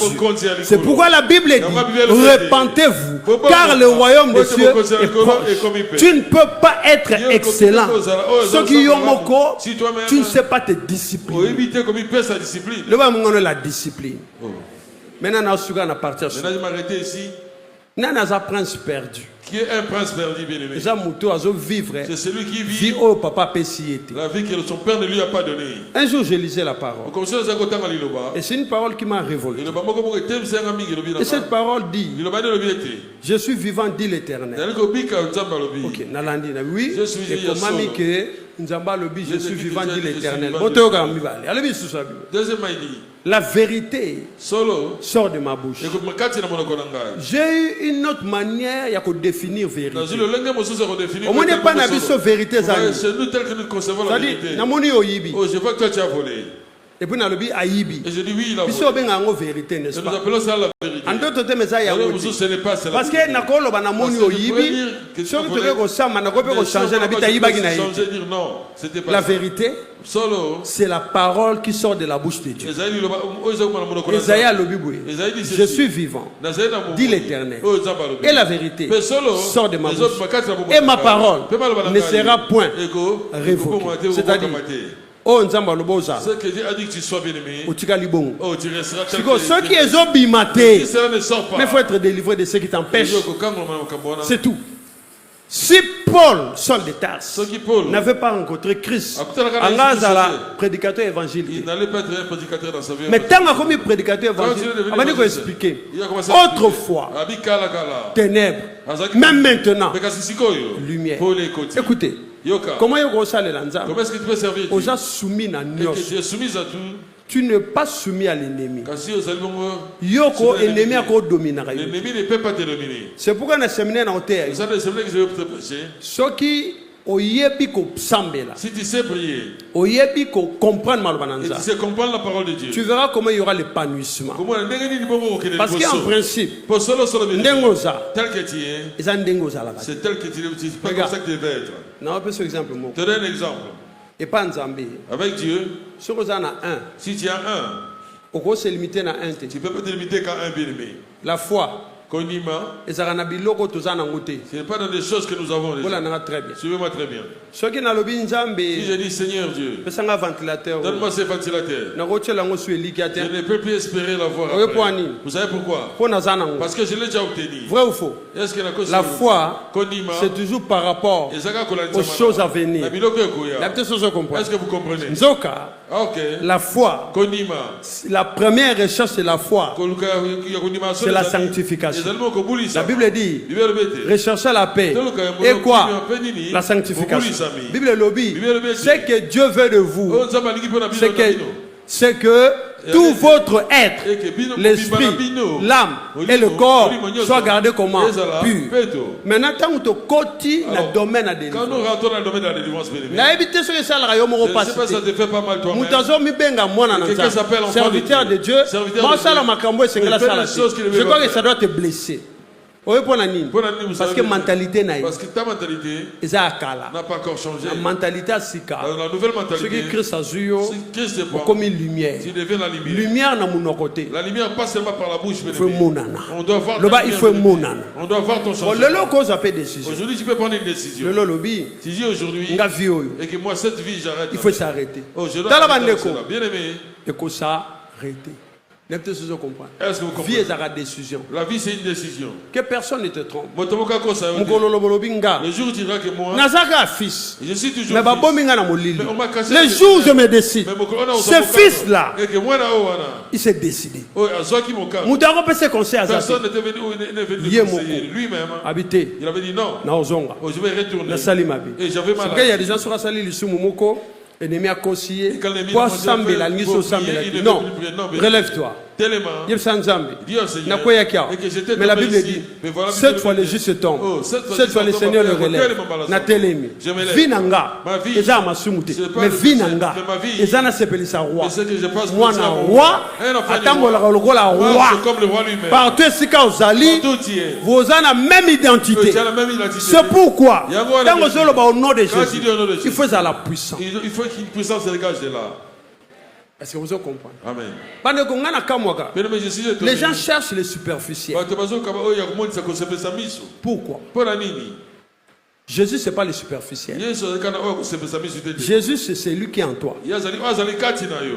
S1: C'est pourquoi la Bible dit, repentez-vous, car le royaume de Dieu est proche. Tu ne peux pas être excellent. Ceux qui ont moko, tu ne sais pas te discipliner. Le roi a la discipline. Maintenant, on va partir sur. Nana a prince perdu.
S2: Qui est un prince perdu, bien-aimé?
S1: C'est
S2: celui qui vit la vie que son père ne lui a pas donnée.
S1: Un jour, je lisais la parole. Et c'est une parole qui m'a révolté. Et cette parole dit, je suis vivant, dit l'Éternel. Ok, Nalandi, oui. Je suis vivant, dit l'Éternel. La vérité sort de ma bouche. J'ai eu une autre manière de définir vérité. Au moins, il n'y a pas de vérité.
S2: C'est nous tels que nous concevons la vérité. Oh, je vois que toi tu as volé.
S1: Et puis,
S2: et je dis oui, il a volé.
S1: Vérité, n'est-ce pas?
S2: Nous appelons ça la vérité.
S1: En d'autres termes,
S2: ce n'est pas cela.
S1: Parce que la vérité, c'est la parole qui sort de la bouche de Dieu. Je suis vivant, dit l'Éternel. Et la vérité sort de ma bouche. Et ma parole ne sera point révoquée. C'est-à-dire, oh,
S2: ce que Dieu a dit que tu sois bien-aimé. Oh, tu resteras tel que
S1: ceux qui ont bimaté,
S2: si cela ne sort pas,
S1: mais il faut être délivré de ceux qui t'empêchent. C'est tout. Si Paul, Saul de Tarse, n'avait pas rencontré Christ, prédicateur évangélique.
S2: Il n'allait pas être un prédicateur dans sa vie.
S1: Mais tant que prédicateur évangélique, on va dire expliquer. Autrefois, ténèbres, même maintenant, lumière. Écoutez. Comment
S2: est-ce que tu peux servir Dieu?
S1: Tu
S2: es soumis à tout.
S1: Tu n'es pas soumis à l'ennemi. L'ennemi
S2: ne peut pas te dominer.
S1: C'est pourquoi dans le séminaire en terre, ceux qui si
S2: tu sais prier,
S1: tu sais
S2: comprendre la parole de Dieu,
S1: tu verras comment il y aura l'épanouissement. Parce qu'en principe,
S2: tel que tu es, c'est tel que tu es, pas comme ça que tu devais être.
S1: Non, un exemple.
S2: Je te donne un exemple.
S1: Et pas Nzambi.
S2: Avec Dieu,
S1: si
S2: tu as un, tu peux pas te limiter qu'à un bien-aimé.
S1: La foi. Ce n'est
S2: pas dans des choses que nous avons déjà. Suivez-moi très bien. Si je dis Seigneur Dieu, donne-moi ces ventilateurs, je ne peux plus espérer l'avoir après. Vous savez pourquoi? Parce que je l'ai déjà obtenu.
S1: Vrai ou faux? La foi, c'est toujours par rapport aux choses à venir.
S2: Est-ce que vous comprenez?
S1: La foi, la première recherche c'est la foi, c'est la sanctification. La Bible dit, recherchez la paix. Et quoi? La sanctification. La Bible lobby, ce que Dieu veut de vous, c'est que tout votre être, l'esprit, l'âme et le corps soient gardés comment? Purs. Maintenant, quand on te côté dans le domaine de la délivrance, ça te fait pas mal toi-même. Quelqu'un s'appelle serviteur de Dieu. Je crois que ça doit te blesser. Parce que mentalité n'a
S2: ta mentalité
S1: n'a
S2: pas encore changé.
S1: La mentalité a sika.
S2: La nouvelle mentalité.
S1: Christ a comme une lumière.
S2: Tu deviens la lumière.
S1: Lumière dans mon côté.
S2: La lumière pas seulement par la bouche, mais
S1: on doit voir. Il faut monana.
S2: On doit voir ton changement.
S1: Aujourd'hui,
S2: tu peux prendre une décision. Si dis aujourd'hui et que moi cette vie j'arrête.
S1: Il faut s'arrêter.
S2: Oh, je dois bien aimé.
S1: Il faut s'arrêter. Est-ce que vous comprenez? Décision.
S2: La vie c'est une décision.
S1: Que personne ne te trompe.
S2: Le jour où tu diras que moi
S1: fils.
S2: Je suis toujours
S1: fils. Le jour où je me décide, ce fils-là, il s'est décidé. Personne
S2: n'était venu lui-même.
S1: Habité.
S2: Il avait dit non.
S1: Je vais retourner.
S2: Et j'avais mal.
S1: Il y a des gens qui sont allés ennemi a conseillé. Non, relève-toi. Mais la Bible dit, cette fois les justes tombent, cette fois le Seigneur le relève. Natelemi. Vinanga, eza masumuti. Mais vinanga, eza na sepelisa roi. Moi na roi, attends la roi. Partout esika ozali, vous avez la même identité. C'est pourquoi, quand vous allez au nom de Jésus, il faut la puissance.
S2: Il faut qu'une puissance se dégage de là.
S1: Est-ce que vous comprenez?
S2: Amen.
S1: Les gens cherchent les superficiels. Pourquoi? Jésus, ce n'est pas le superficiel. Jésus, c'est celui qui est en toi.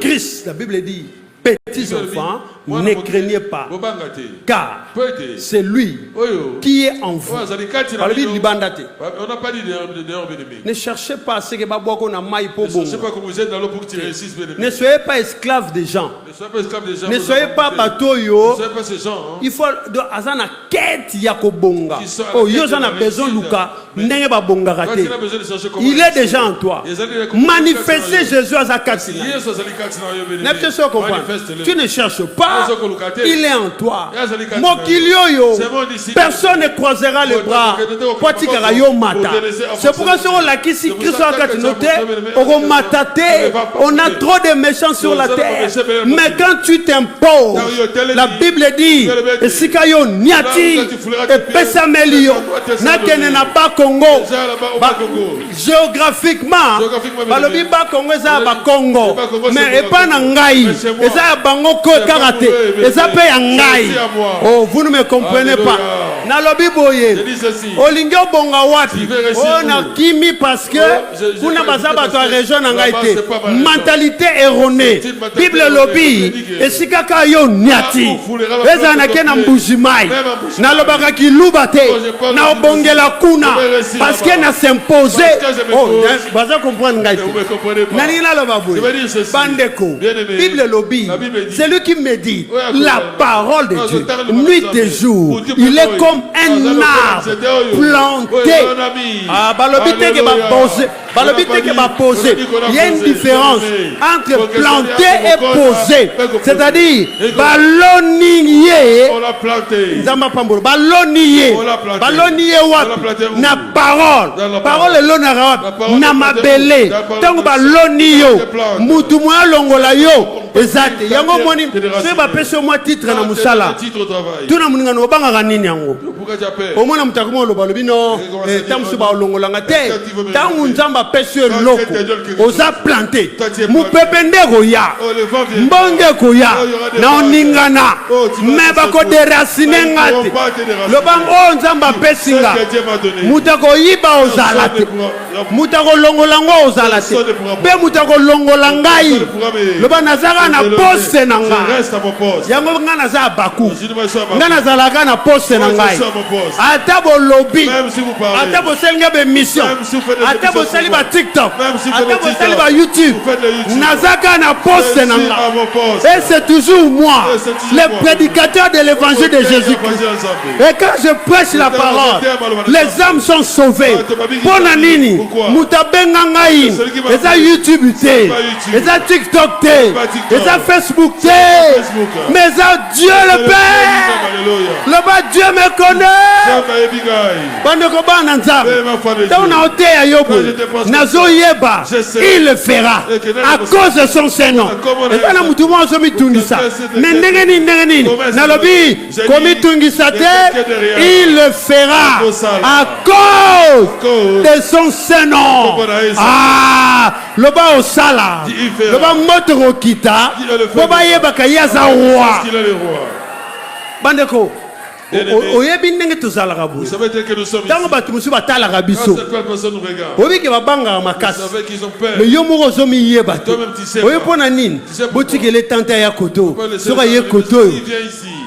S1: Christ, la Bible dit, petits enfants, ne craignez pas, car c'est lui qui est en vous.
S2: On n'a pas dit dehors, bien-aimé.
S1: Ne cherchez pas ce que Babouako n'a maï pour
S2: vous. Ne cherchez pas que vous êtes dans l'eau pour que tu réussisses, bien-aimé.
S1: Ne soyez pas esclaves des gens. Ne soyez pas batoyo.
S2: Ne soyez pas ces gens.
S1: Il faut azana quête yakobonga. Oh, yoza na besoin Luka. Ndenge ba bonga raté. Il est déjà en toi. Manifestez Jésus à Zakatina. N'est-ce pas comprendre? Tu ne cherches pas. Il est en toi. Personne ne croisera les bras. C'est pourquoi sur la kisi on a trop de méchants sur la terre. Mais quand tu t'imposes, la Bible dit Sikayo Niati et Pesamelio Nakene na ba Congo. Géographiquement, balobi ba Congo eza ba Congo. Mais pas na ngai. Eza bango ko karaté. Eza pe ya ngai. Oh, vous ne me comprenez pas. Na lobi boye. Olingyo bonga wapi? Oh na kimi parce que kuna bazaba to région na ngai te. Mentalité erronée. Bible lobi esikaka yo niati. Eza na kena mbujimai. Na lobaka ki lubate. Na obongela kuna parce que na s'imposer. Oh, baza comprendre ngai te. Nani na loba boye. Bandeko. Bible lobi. C'est lui qui me dit la parole de Dieu, nuit et jour, il est comme un arbre planté. Ah, il y a une différence entre planter et poser. C'est-à-dire, ballonnier, na parole. Parole est l'honneur, na mabele. Tant ballonio, mutumwa longola yo. Exact. Yango moni, c'est pas pêcher moi titre na musala. Tout na muninga no banga kanini yango. Au moins na mutakumo lo balobi no, tamsu ba longolanga te. Tangu nzamba pêcher loko. Oza planté. Mu pepende ko ya. Mbonge ko ya. Na oningana. Me ba ko déraciner ngate. Lo bang o nzamba pesinga. Mutako yiba ozalate. Mutako longolango ozalate. Be mutako longolangai. Lo bang nazara na poste na ngai. Yango nga naza baku. Nga nazalaka na poste na ngai. Ata bo lobby. Ata bo selnga be mission. Ata bo sali ba TikTok. Ata bo sali ba YouTube. Nazaka na poste na ngai. Et c'est toujours moi, le prédicateur de l'évangile de Jésus-Christ. Et quand je prêche la parole, les âmes sont sauvées. Bonanini, mutabenga ngai. Eza YouTube te. Eza TikTok te. Et ça Facebook. Mais ça Dieu le Père. Le bas Dieu me connaît. Il le fera à cause de son Seigneur. Il le fera à cause de son Seigneur. Ah, le bas au sala, le bas moto kita, le bas yebaka yaza roi. Bandeko. Oyebi ndenge tozalaka boye. Ntango bato mosusu batalaka biso oyebi ke babangaka makasi me yo moko ozomiyeba te oye mpo na nini botikele tante ya koto soki aye koto oyo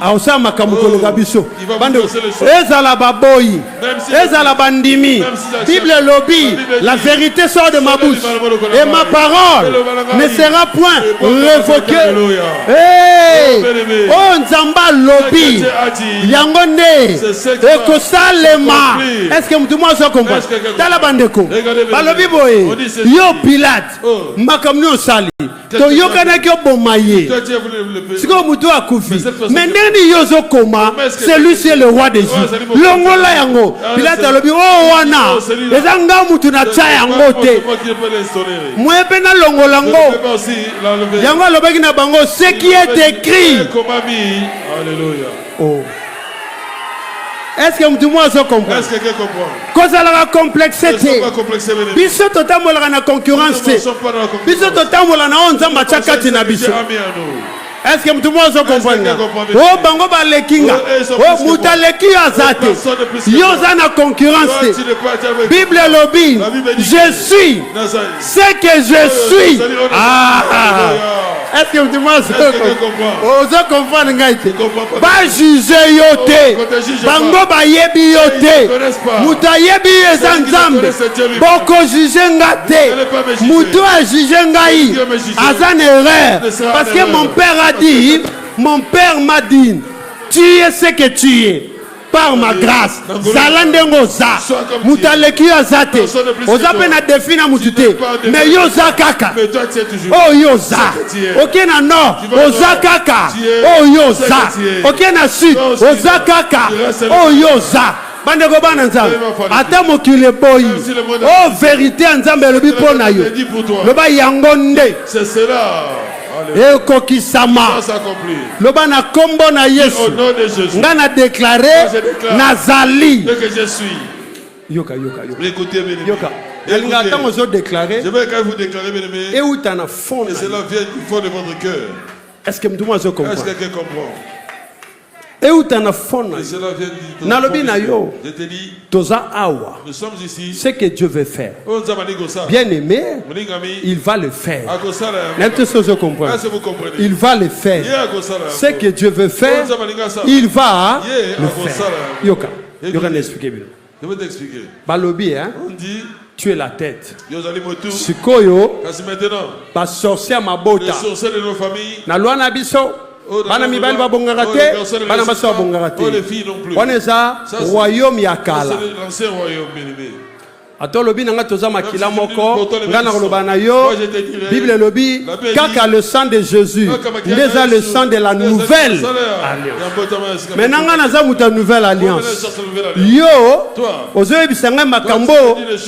S1: aosala makambo kolonga biso bandeko ezala baboyi ezala bandimi Bible lobi la vérité sort de ma bouche et ma parole ne sera point révoquée. Oh nzamba lobi est-ce que tout le monde se comprend? Talabandeko balobi boye yo Pilate makamni osali to yo kana ki obomaye siko mutu akufi mais ndeni yo zokoma celui c'est le roi des Juifs longola yango Pilate alobi oh wana ezanga mutu na tsa yango te moi pe na longola ngo yango alobaki na bango ce qui est écrit.
S2: Alléluia.
S1: Oh. Est-ce que tout le monde se comprend?
S2: Est-ce que quelqu'un comprend?
S1: Cause à la complexité. Biso totamola na concurrence. Biso totamola na onza machaka tina biso. Est-ce que tout le monde se comprend? Oh bango ba lekinga. Oh mutaleki azate. Yoza na concurrence. Bible lobi. Je suis ce que je suis. Ah. Est-ce que tout le monde se comprend? Oh ça comprend ngaite. Ba juger yote. Bango ba yebi yote. Muta yebi ezanzambe. Boko juger ngate. Muto a juger ngai. Azan erreur. Parce que mon père a dit, mon père m'a dit, tu es ce que tu es par ma grâce. Zalandengo za, mutaleki azate. Ozape na defina mutute, mais yoza kaka. Oh yoza. Ok na nord, oza kaka. Oh yoza. Ok na sud, oza kaka. Oh yoza. Bandeko bana nzambe ata mokile boyi oh vérité nzambe lobi pona yo loba yango nde
S2: c'est cela.
S1: ekokisama loba na kombo na Yesu nga na déclaré nazali
S2: que je suis.
S1: Yoka
S2: Écoutez bien.
S1: yoka elinga ntango zo déclaré
S2: Je vais quand vous déclarer bien aimé.
S1: euta na fond
S2: Et cela vient du fond de votre cœur.
S1: est-ce que mtu mwazo
S2: Est-ce
S1: comprend
S2: que quelqu'un comprend?
S1: euta na fond
S2: Et cela vient du
S1: nalobi na yo
S2: Je te dis,
S1: toza awa
S2: nous sommes ici.
S1: ce que Dieu veut faire
S2: On s'appelle Gossa.
S1: bien aimé
S2: Moningami.
S1: il va le faire.
S2: Agosala.
S1: N'importe ce que je comprends.
S2: Est-ce que vous comprenez?
S1: Il va le faire.
S2: Yeah, Agosala.
S1: Ce que Dieu veut faire, il va
S2: Yeah,
S1: le
S2: Agosala.
S1: faire. Yoka, Yoka n'explique bien.
S2: Je vais t'expliquer.
S1: Balobi, hein?
S2: On dit,
S1: Tu es la tête.
S2: Yozali Motu.
S1: Sikoyo,
S2: Kasi maintenant,
S1: ba sorcier
S2: les
S1: mabota.
S2: sorciers de nos familles.
S1: Na loi na biso. Bana mibali ba bongaka te, bana basi ba bongaka te.
S2: Les filles non plus.
S1: On est ça, royaume ya kala.
S2: C'est l'ancien royaume bien-aimé.
S1: Ato lobi nanga toza makila moko ngana koloba na yo Bible lobi kaka le sang de Jésus déjà le sang de la nouvelle alliance. Maintenant ngana za muta nouvelle alliance yo ozoyebisa ngai makambo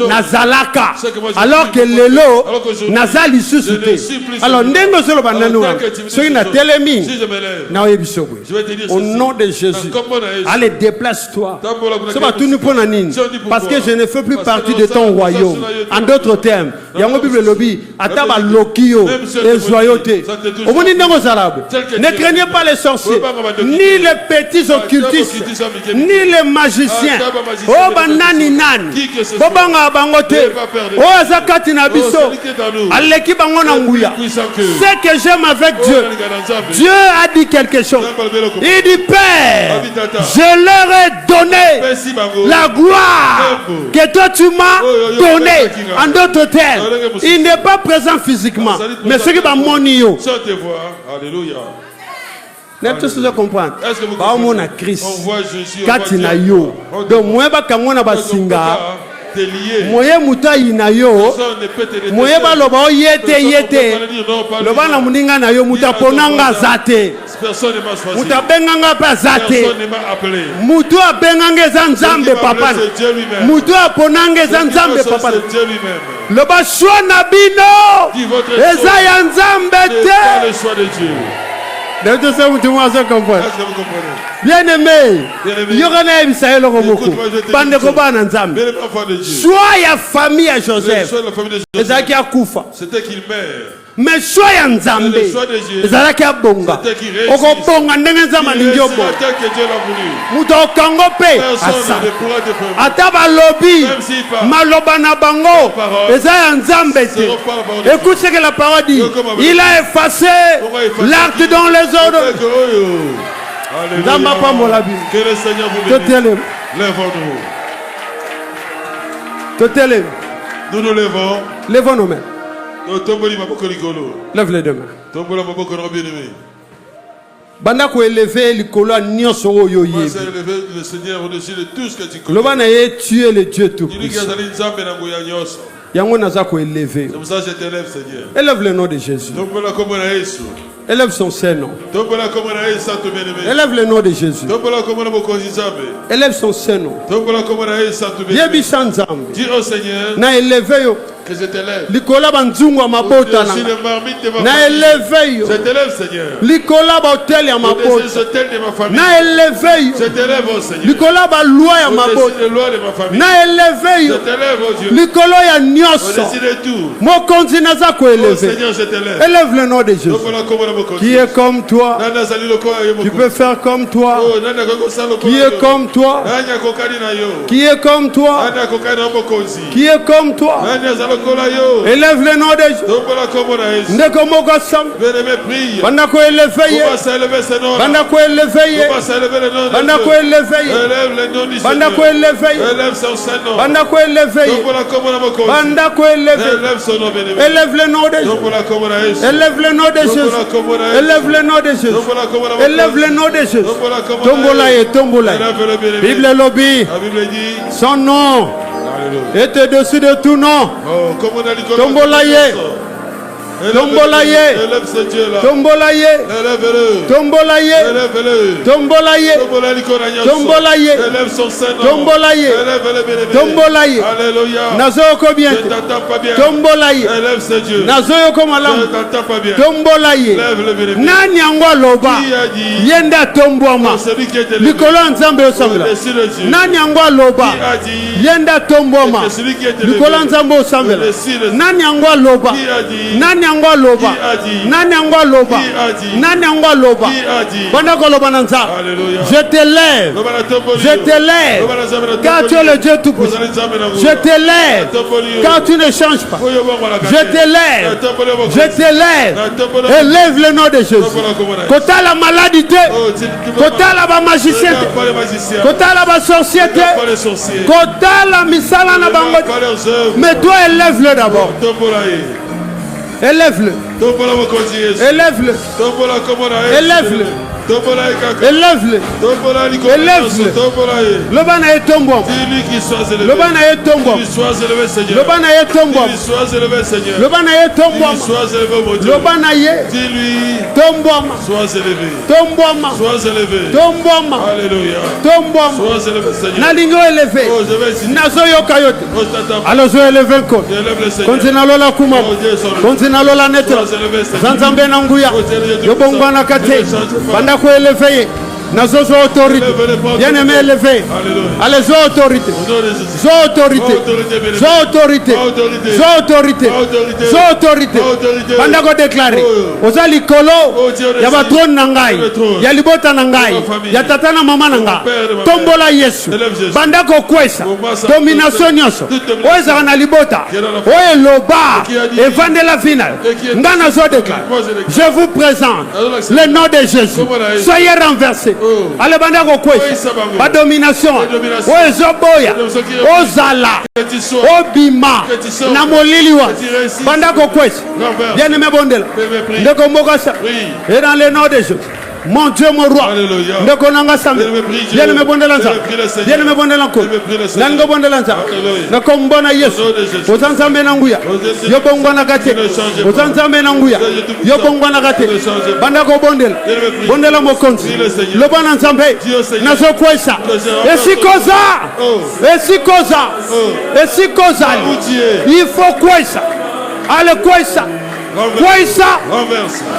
S1: nazalaka alors que lelo nazali susu te. Alors ndenge ozoloba nanu soki na telemi na oyebiso bwe au nom de Jésus allez déplace-toi so batuni pona nini parce que je ne fais plus partie de ton royaume. En d'autres termes, yango Bible lobi ataba lokio et joyauté. Ne craignez pas les sorciers, ni les petits occultistes, ni les magiciens. Oh banani nani, bobanga bangote, oh azakati na biso, aleki bango na nguya. Ce que j'aime avec Dieu, Dieu a dit quelque chose. Il dit Père, je leur ai donné la gloire que toi tu m'as donné. En d'autres termes, il n'est pas présent physiquement, mais ce qui va monio.
S2: Alléluia.
S1: N'est-ce que vous comprenez?
S2: On voit Jésus.
S1: Katina yo. Donc moi ba kangona basinga. moye muta inayo moye baloba yete loba na muninga na yo muta ponanga zate muta benganga pa zate mutu abenganga za nzambe papa mutu aponanga za nzambe papa loba choix na bino eza ya nzambe te. Bien aimé, sois famille à Joseph. C'était qu'il meurt. Mais sois Nzambe. C'était qu'il écoute ce que la parole dit. Il a effacé l'acte dans les ordres.
S2: Que le Seigneur vous bénisse. Lèvons-nous. Nous nous levons.
S1: Levons nos mains. Lève les deux mains. Banda ko élever likolo nyonso oyo yebi.
S2: Le Seigneur au-dessus de tout ce que tu connais.
S1: Tu es le Dieu tout puissant. Yango naza ko élever.
S2: C'est pour ça que je t'élève, Seigneur.
S1: Élève le nom de Jésus. Élève son Saint-Nom. Élève le nom de Jésus. Élève son Saint-Nom. Yebi Sanzambe.
S2: Dis au Seigneur.
S1: Na élevé yo.
S2: Que je t'élève.
S1: Likola banzungu mabota na. Na élevé yo.
S2: Je t'élève, Seigneur.
S1: Likola ba hotel ya mabota. Na élevé yo.
S2: Je t'élève, oh Seigneur.
S1: Likola ba loi ya mabota. Na élevé yo.
S2: Je t'élève, oh Dieu.
S1: Likolo ya nyoso. Mon continent za ko élevé.
S2: Seigneur, je t'élève.
S1: Élève le nom de Jésus. Qui est comme toi? Tu peux faire comme toi. Qui est comme toi? Qui est comme toi? Qui est comme toi? Élève le nom de Jésus. Ndeko moko sam. Banda ko élever. Banda ko élever. Banda ko élever. Banda ko élever. Banda ko élever. Banda ko élever. Élève le nom de Jésus. Élève le nom de Jésus. Élève le nom de Jésus. Élève le nom de Jésus. Tombolaye, tombolaye. Bible lobby. Son nom est au-dessus de tout nom. Tombolaye. Tombolaye. Tombolaye. Tombolaye. Tombolaye. Tombolaye. Tombolaye. Tombolaye. Nazoyoko bien. Tombolaye. Nazoyoko malamu. Tombolaye. Nani angwa loba. Yenda tombwama. Likolo nzambe osambela. Nani angwa loba. Yenda tombwama. Likolo nzambe osambela. Nani angwa loba. Nani angwa loba. Nani angwa loba. Nani angwa loba. Banda ko loba nanza. Je t'élève. Je t'élève. Car tu es le Dieu tout puissant. Je t'élève. Car tu ne changes pas. Je t'élève. Je t'élève. Élève le nom de Jésus. Kota la maladité. Kota la magicien. Kota la sorcièreté. Kota la misala na bango. Mais toi élève-le d'abord. Élève-le. Élève-le. Élève-le. Élève-le. Élève-le. Le bana est tombé. Le bana est tombé. Le bana est tombé. Le bana est tombé. Le bana est tombé.
S2: Sois élevé.
S1: Tombé.
S2: Sois élevé.
S1: Tombé.
S2: Alléluia.
S1: Tombé.
S2: Sois élevé, Seigneur.
S1: Nalingo élevé. Nazo yokayote. Alors je élève le corps. Continue lola kuma. Continue lola netra. Zanzambe nanguya. Yobongwana kate. Banda ko élevé. Nazo autorité. Bien aimé élevé. Allez, zo autorité. Zo autorité. Zo autorité. Zo autorité. Zo autorité. Banda ko déclarer. Oza likolo. Ya batron nangai. Ya libota nangai. Ya tata na mama nanga. Tombola Yesu. Banda ko kwesa. Domination nyonso. Oza na libota. Oye loba. Et vende la finale. Ngana zo déclare. Je vous présente le nom de Jésus. Soyez renversés. Allez, banda ko kwesa. Ba domination. Oye zoboya. Ozala. Obima. Na moliliwa. Banda ko kwesa. Bien aimé bondela. Ndeko mboka sa. Et dans le nom de Jésus. Mon Dieu, mon roi.
S2: Alléluia.
S1: Ndekonanga sambe. Bien-aimé bondelanza. Bien-aimé bondelanko. Nango bondelanza. Nakombona Yesu. Ozanzambe nanguya. Yobongwana kate. Ozanzambe nanguya. Yobongwana kate. Bandako bondela. Bondela mokonzi. Lobana nzambe. Nazo kwesa. Esikoza. Esikoza. Esikoza. Il faut kwesa. Allez kwesa. Kwesa.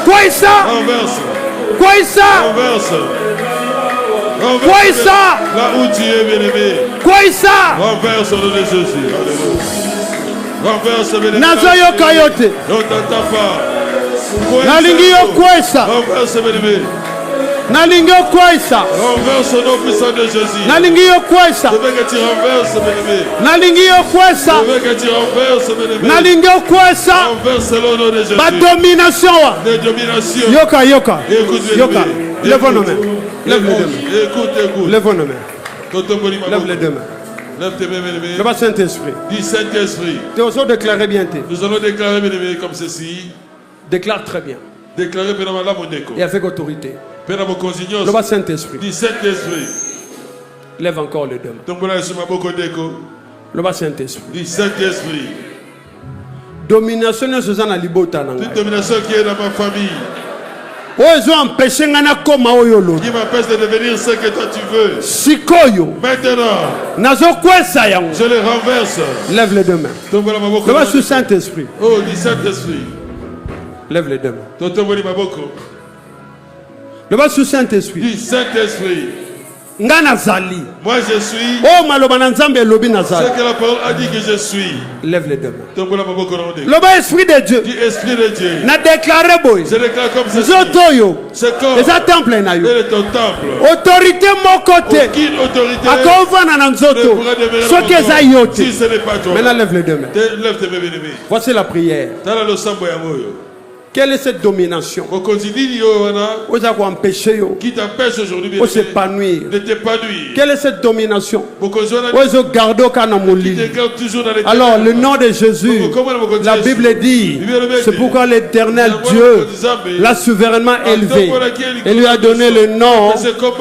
S1: Kwesa. Kwesa. Kwesa.
S2: Là où tu es, bien-aimé.
S1: Kwesa.
S2: Renverse au nom de Jésus. Renverse, bien-aimé.
S1: Nazoyo kayote.
S2: On t'entend pas.
S1: Nalingi yo kwesa.
S2: Renverse, bien-aimé.
S1: Nalingi yo kwesa.
S2: Renverse au nom puissant de Jésus.
S1: Nalingi yo kwesa.
S2: Je veux que tu renverses, bien-aimé.
S1: Nalingi yo kwesa.
S2: Je veux que tu renverses, bien-aimé.
S1: Nalingi yo kwesa.
S2: Renverse au nom de Jésus.
S1: Ba domination.
S2: Des dominations.
S1: Yoka yoka.
S2: Écoute,
S1: Yoka. Lève vos mains. Lève les deux mains.
S2: Écoute.
S1: Lève vos mains. Lève les deux mains.
S2: Lève tes mains, bien-aimé.
S1: Le Saint-Esprit.
S2: Dis Saint-Esprit.
S1: Tu oses déclarer bien.
S2: Nous allons déclarer, bien-aimé, comme ceci.
S1: Déclare très bien.
S2: Déclarer, bien-aimé, la monnaie.
S1: Et avec autorité.
S2: Le
S1: Saint-Esprit.
S2: Dis Saint-Esprit.
S1: Lève encore les deux mains. Le Saint-Esprit.
S2: Dis Saint-Esprit.
S1: Domination
S2: Toute domination qui est dans ma famille.
S1: Qui m'empêche
S2: de devenir ce que toi tu veux. Maintenant, je les renverse.
S1: Lève les deux mains. Le Saint-Esprit.
S2: Oh, dis Saint-Esprit.
S1: Lève les deux mains. Le Saint-Esprit.
S2: Dis Saint-Esprit.
S1: Nganazali.
S2: Moi je suis.
S1: Oh malobana nzambe lobi nazali.
S2: Ce que la parole a dit que je suis.
S1: Lève les deux mains.
S2: Le
S1: esprit de Dieu.
S2: Dis esprit de Dieu.
S1: Na déclaré boy.
S2: Je déclare comme ceci.
S1: Zotoyo.
S2: Ce corps.
S1: Les temple na yo.
S2: Et ton temple.
S1: Autorité mon côté.
S2: Aucune autorité.
S1: Akova na nzoto. Ce que ça yote.
S2: Si ce n'est pas toi.
S1: Maintenant lève les deux mains.
S2: Lève tes mains, bien-aimé.
S1: Voici la prière. Quelle est cette domination
S2: qui t'empêche aujourd'hui
S1: de s'épanouir? Quelle est cette domination qui te garde toujours dans les. Alors, le nom de Jésus, la Bible dit, c'est pourquoi l'Éternel Dieu l'a souverainement élevé et lui a donné le nom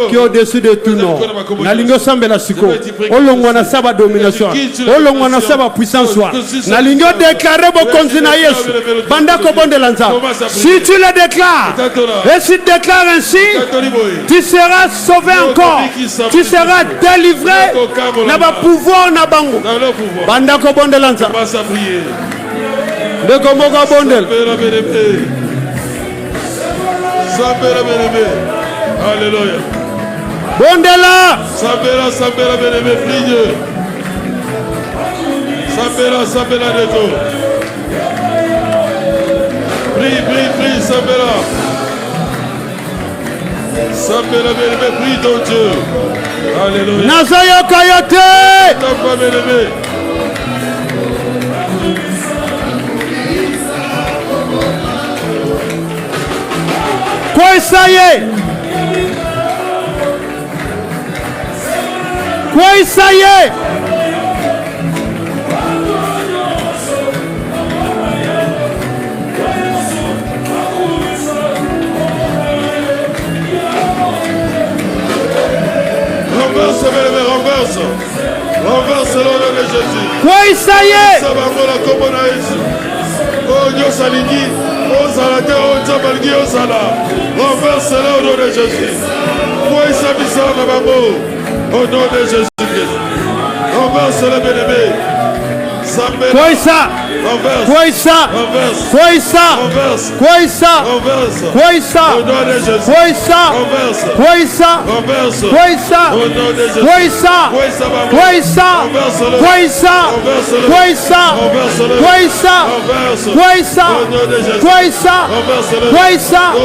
S1: qui est au-dessus de tout nom. Nalingo sambe la siko. Olongwana saba domination. Olongwana saba puissance. Nalingo déclarer bokonzi na Yesu. Banda ko bonde lanza. Si tu le déclares, et si tu déclares ainsi, tu seras sauvé encore. Tu seras délivré. N'a pas pouvoir, n'a pas bango. Banda ko bonde lanza. De komoga bondel.
S2: Alléluia.
S1: Bondela.
S2: Sambela, bénémoine, prie Dieu. Sambela de tout. Prie, Sambela. Sambela, bénémoine, prie ton Dieu. Alléluia.
S1: Nazayo Kayote.
S2: Ta femme, bénémoine.
S1: Quoi ça y est? Quoi ça y est?
S2: Renverse, bien-aimé, renverse. Renverse le nom de Jésus.
S1: Quoi ça y est?
S2: Oh Dieu salingi, oh salate, oh tchabalgi, oh sala. Renverse le nom de Jésus. Quoi ça bizarre na babo? Au nom de Jésus. Renverse le bien-aimé.
S1: Quoi ça?
S2: Renverse.
S1: Quoi ça?
S2: Renverse.
S1: Quoi ça?
S2: Renverse.
S1: Quoi ça?
S2: Renverse.
S1: Quoi ça?
S2: Au nom de Jésus.
S1: Quoi ça?
S2: Renverse.
S1: Quoi ça?
S2: Renverse.
S1: Quoi ça?
S2: Au nom de Jésus.
S1: Quoi ça?
S2: Quoi ça?
S1: Quoi ça?
S2: Renverse-le.
S1: Quoi ça?
S2: Renverse-le.
S1: Quoi ça?
S2: Renverse-le.
S1: Quoi ça?
S2: Renverse.
S1: Quoi ça?
S2: Au nom de Jésus.
S1: Quoi ça?
S2: Renverse-le.
S1: Quoi ça?
S2: Oh.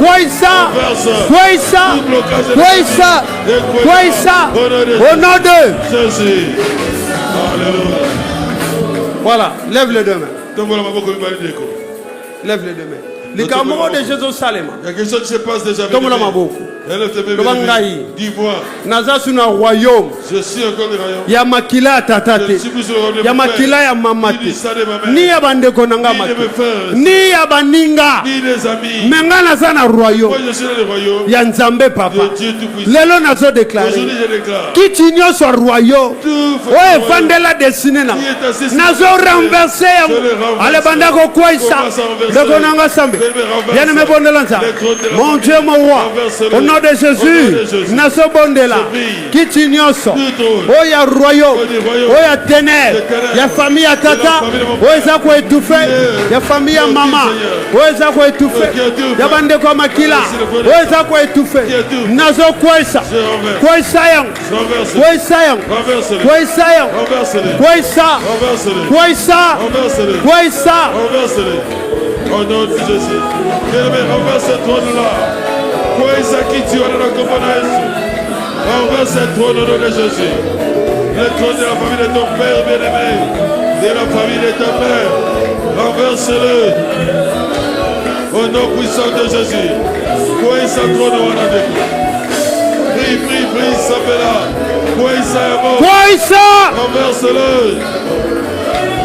S1: Quoi ça?
S2: Renverse.
S1: Quoi ça?
S2: Tout blocage de
S1: Quoi
S2: l'ennemi.
S1: ça?
S2: Et
S1: Quoi ça? Au nom de
S2: Jésus. Alléluia.
S1: Voilà, lève les deux mains.
S2: Donc voilà ma beaucoup de
S1: Lève les deux mains. Les camarades de Jérusalem.
S2: Il y a quelque chose qui se passe déjà.
S1: Dis-moi. Nazasuna royaume.
S2: Je suis encore le royaume.
S1: Ya makila tatate. Ya makila ya mamate. Ni ya bande konanga mate. Ni ya baninga.
S2: Ni des amis.
S1: Menga nazana royaume.
S2: Moi je suis dans le royaume.
S1: Ya nzambe papa. Lelo nazo déclarer.
S2: Aujourd'hui je déclare.
S1: Qui t'ignon sur royaume. Ouais, vandela destiné na. Nazo renverser. Ale bandako kwa isa. Le konanga sambe. Bien me bondelanza. Mon Dieu mon roi. Au nom de Jésus. Nazo bondela. Qui t'ignon sur. Oh ya royaume. Oh ya ténèbres. Ya famille à tata. Oh ya quoi étouffé. Ya famille à maman. Oh ya quoi étouffé. Ya bandeko makila. Oh ya quoi étouffé. Nazo kwa isa. Kwa isa yang. Kwa isa yang. Kwa isa yang. Kwa isa. Kwa isa. Kwa isa.
S2: Au nom de Jésus. Bien-aimé, renverse ce trône-là. Quoi isa qui tu as dans le commandement de Jésus. Renverse ce trône au nom de Jésus. Le trône de la famille de ton père, bien-aimé. De la famille de ta mère. Renverse-le. Au nom puissant de Jésus. Quoi isa trône au nom de Jésus. Prie, prie, prie, s'appelle-là. Quoi isa est mort.
S1: Quoi isa.
S2: Renverse-le.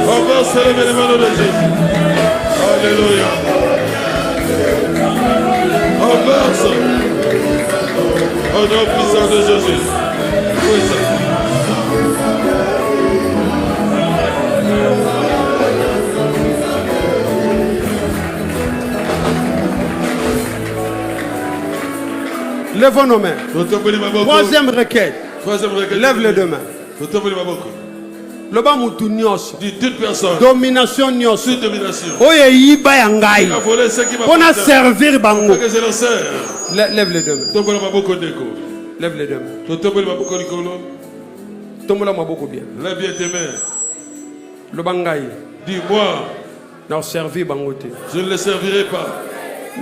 S2: Renverse-le, bien-aimé, au nom de Jésus. Alléluia. Renverse. Au nom puissant de Jésus. Oui, ça.
S1: Lèvons nos mains. Troisième requête. Lève les deux mains. Le bas moutou nyos.
S2: Toute personne.
S1: Domination nyos.
S2: Toute domination.
S1: Oye yiba yangai.
S2: Il a volé ce qui m'a
S1: On a servir bango.
S2: Que je le sers.
S1: Lève les deux mains. Lève les deux mains. Tombola maboko bien.
S2: Lève bien tes mains.
S1: Le bangai.
S2: Dis-moi.
S1: N'a servi bangote.
S2: Je ne le servirai pas.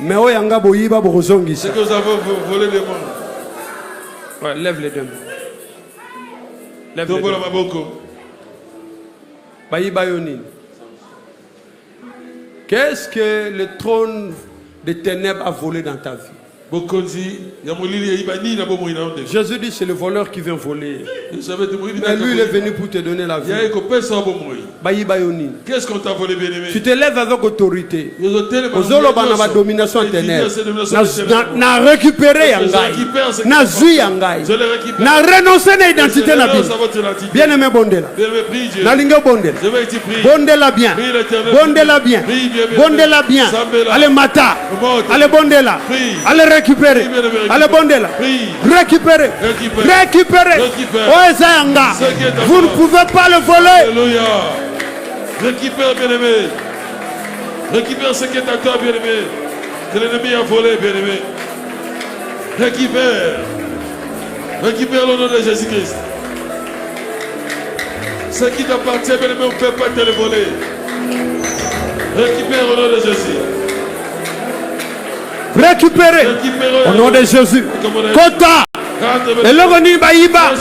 S1: Mais oyanga boyiba borozongi.
S2: C'est que vous avez volé de moi.
S1: Ouais, lève les deux mains. Lève les deux mains. Qu'est-ce que le trône des ténèbres a volé dans ta vie? Jésus dit c'est le voleur qui vient voler. Mais lui il est venu pour te donner la vie.
S2: Qu'est-ce qu'on t'a volé, bien-aimé?
S1: Tu te lèves avec autorité. La domination ténèbres. N'a récupéré Yangai. N'a zui Yangai. N'a renoncé à l'identité. Bien-aimé Bondela. N'a lingue Bondela. Bondela bien. Bondela bien. Bondela bien. Allez Mata. Allez Bondela. Allez récupérer. Allez Bondela. Récupérer. Récupérer. Oh Zayanga. Vous ne pouvez pas le voler.
S2: Alléluia. Récupère, bien-aimé. Récupère ce qui est à toi, bien-aimé. Que l'ennemi a volé, bien-aimé. Récupère. Récupère le nom de Jésus-Christ. Ce qui t'appartient, bien-aimé, on ne peut pas te le voler. Récupère au nom de Jésus.
S1: Récupérer au nom de Jésus. Kota. Et le Ronin Baïba.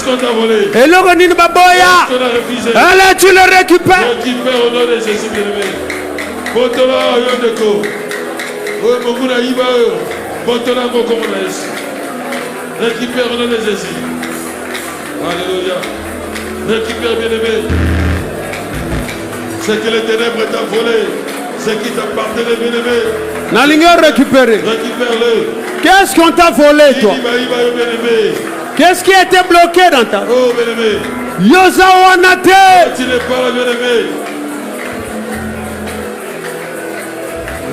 S1: Et le Ronin Baboya. Allez, tu le récupères.
S2: Récupère au nom de Jésus, bien-aimé. Botola Yondeko. Mokuna Iba. Botola Mokomonaïs. Récupère au nom de Jésus. Alléluia. Récupère, bien-aimé. Ce que les ténèbres t'a volé. Ce qui t'appartenait, bien-aimé.
S1: N'allez récupérer.
S2: Récupère-le.
S1: Qu'est-ce qu'on t'a volé, toi? Qu'est-ce qui a été bloqué dans ta vie?
S2: Oh, bien-aimé.
S1: Yozawanate.
S2: Tu n'es pas là, bien-aimé.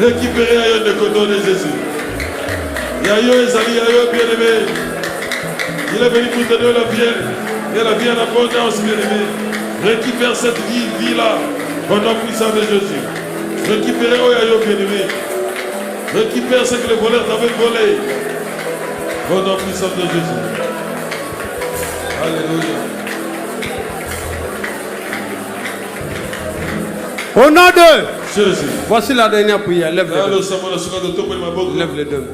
S2: Récupérez Ayon de Koto de Jésus. Yayo Ezali, Yayo, bien-aimé. Il est venu pour te donner la vie. Et la vie en abondance, bien-aimé. Récupère cette vie-là. Au nom puissant de Jésus. Récupérez Yayo, bien-aimé. Récupère ce que le voleur t'avait volé. Au nom puissant de Jésus. Alléluia.
S1: Au nom de
S2: Jésus.
S1: Voici la dernière prière. Lève les deux. Lève les deux.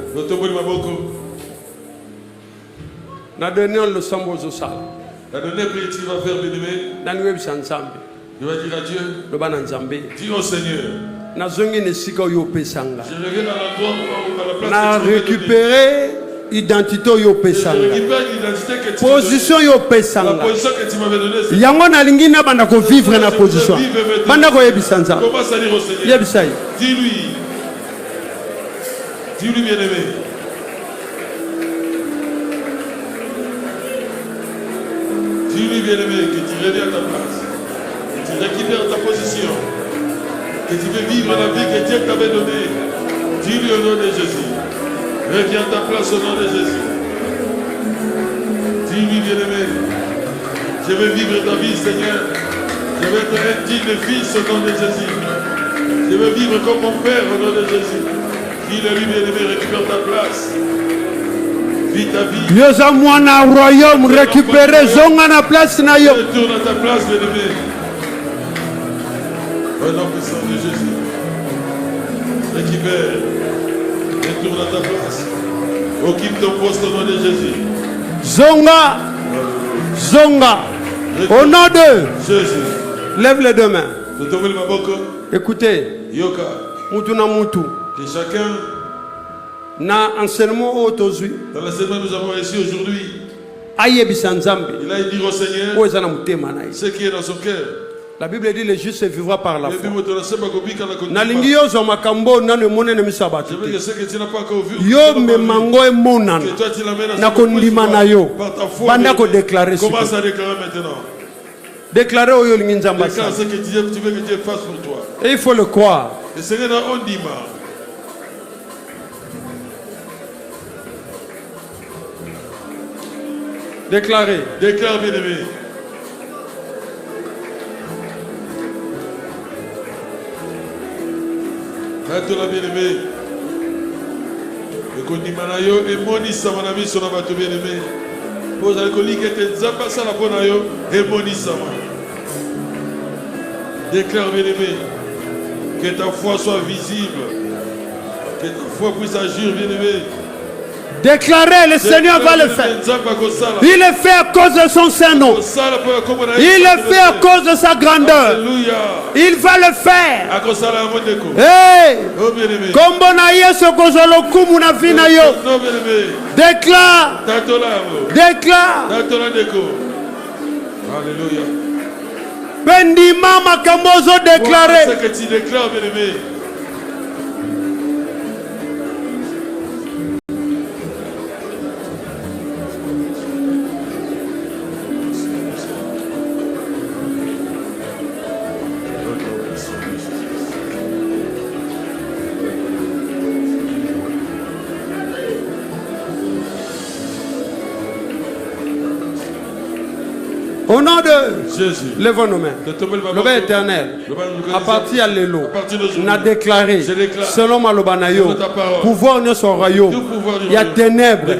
S1: La dernière leçon aux salles.
S2: La dernière prière que tu vas faire, bien-aimé. Tu vas dire à Dieu. Dis au Seigneur. Je reviens à l'endroit, à la place
S1: récupérer identité yo pesanga. Position yo pesanga.
S2: La position que tu m'avais donnée.
S1: Yango na lingi na banda ko vivre na position. Banda ko yebisanza.
S2: Commence à dire au Seigneur.
S1: Yebisai.
S2: Dis-lui. Dis-lui bien-aimé. Dis-lui bien-aimé que tu reviens à ta place. Que tu récupères ta position. Que tu veux vivre la vie que Dieu t'avait donnée. Dis-lui au nom de Jésus. Reviens à ta place au nom de Jésus. Dis-lui, bien-aimé, je veux vivre ta vie, Seigneur. Je veux être un digne fils au nom de Jésus. Je veux vivre comme mon Père au nom de Jésus. Dis-lui, bien-aimé, récupère ta place. Vis ta vie.
S1: Dieu a moi na royaume récupérer zonga na place na yo.
S2: Retourne à ta place, bien-aimé. Au nom puissant de Jésus. Récupère. Retourne à ta place. Occupe ton poste au nom de Jésus.
S1: Zonga. Zonga. Au nom de
S2: Jésus.
S1: Lève les deux mains.
S2: Écoutez.
S1: Yoka. Mutu na mutu.
S2: Que chacun.
S1: Na enseignement aujourd'hui.
S2: Dans l'enseignement que nous avons reçu aujourd'hui.
S1: Aye bisanzambe.
S2: Il a dit au Seigneur. Ce qui est dans son cœur.
S1: La Bible dit le juste vivra par la foi.
S2: Je veux que ce que tu n'as pas encore vu.
S1: Yo me mango e monan.
S2: Que toi tu l'amènes à
S1: na kondima na yo.
S2: Par ta foi. Commence à déclarer maintenant.
S1: Déclarer au yo linginzamba.
S2: Déclare ce que tu veux que Dieu fasse pour toi.
S1: Et il faut le croire.
S2: Le Seigneur a ondima.
S1: Déclarer.
S2: Déclare bien-aimé. Toi bien-aimé. Et qu'on dit manayo et moni sama na biso na bato bien-aimé. Pose alcoolique et zamba sala ponayo et moni sama. Déclare bien-aimé que ta foi soit visible. Que ta foi puisse agir bien-aimé.
S1: Déclarer, le Seigneur va le faire. Il le fait à cause de son Saint-Nom. Il le fait à cause de sa grandeur. Il va le faire. Hey! Kombona Yesu kozolo kumu na vina yo. Déclare. Déclare.
S2: Alléluia.
S1: Bendima makambozo déclarer.
S2: Ce que tu déclares, bien-aimé.
S1: Au nom de
S2: Jésus,
S1: lève nos mains. Le Père éternel, à partir de l'élo, on a déclaré, selon Malobanayo, pouvoir de son royaume, il y a ténèbres,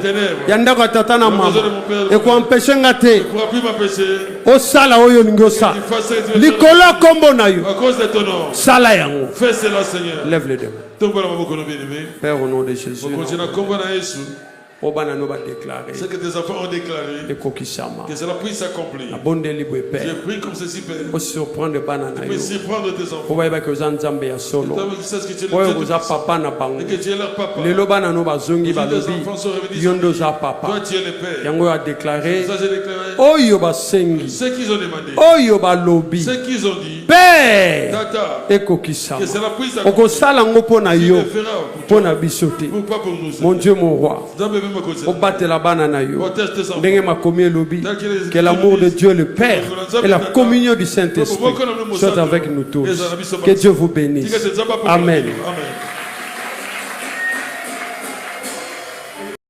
S1: il y a ndako tatana mama, et qu'on empêche ngate, au sala oyo lingosa, likolo kombo na yo, sala yango,
S2: fais cela Seigneur,
S1: lève les deux mains. Père au nom de Jésus.
S2: Ce que tes enfants ont déclaré, que cela puisse s'accomplir. Je prie comme ceci, Père. Tu peux surprendre tes enfants. Que tu sais ce que tu es le Dieu et que tu es leur papa. Tes enfants sont revenus sur toi. Toi, tu es le Père. Ça, j'ai déclaré. Ce qu'ils ont demandé. Ce qu'ils ont dit.
S1: Père,
S2: que cela puisse s'accomplir. Pourquoi pour nous?
S1: Mon Dieu, mon roi. Que l'amour de Dieu le Père et la communion du Saint-Esprit soient avec nous tous. Que Dieu vous bénisse. Amen.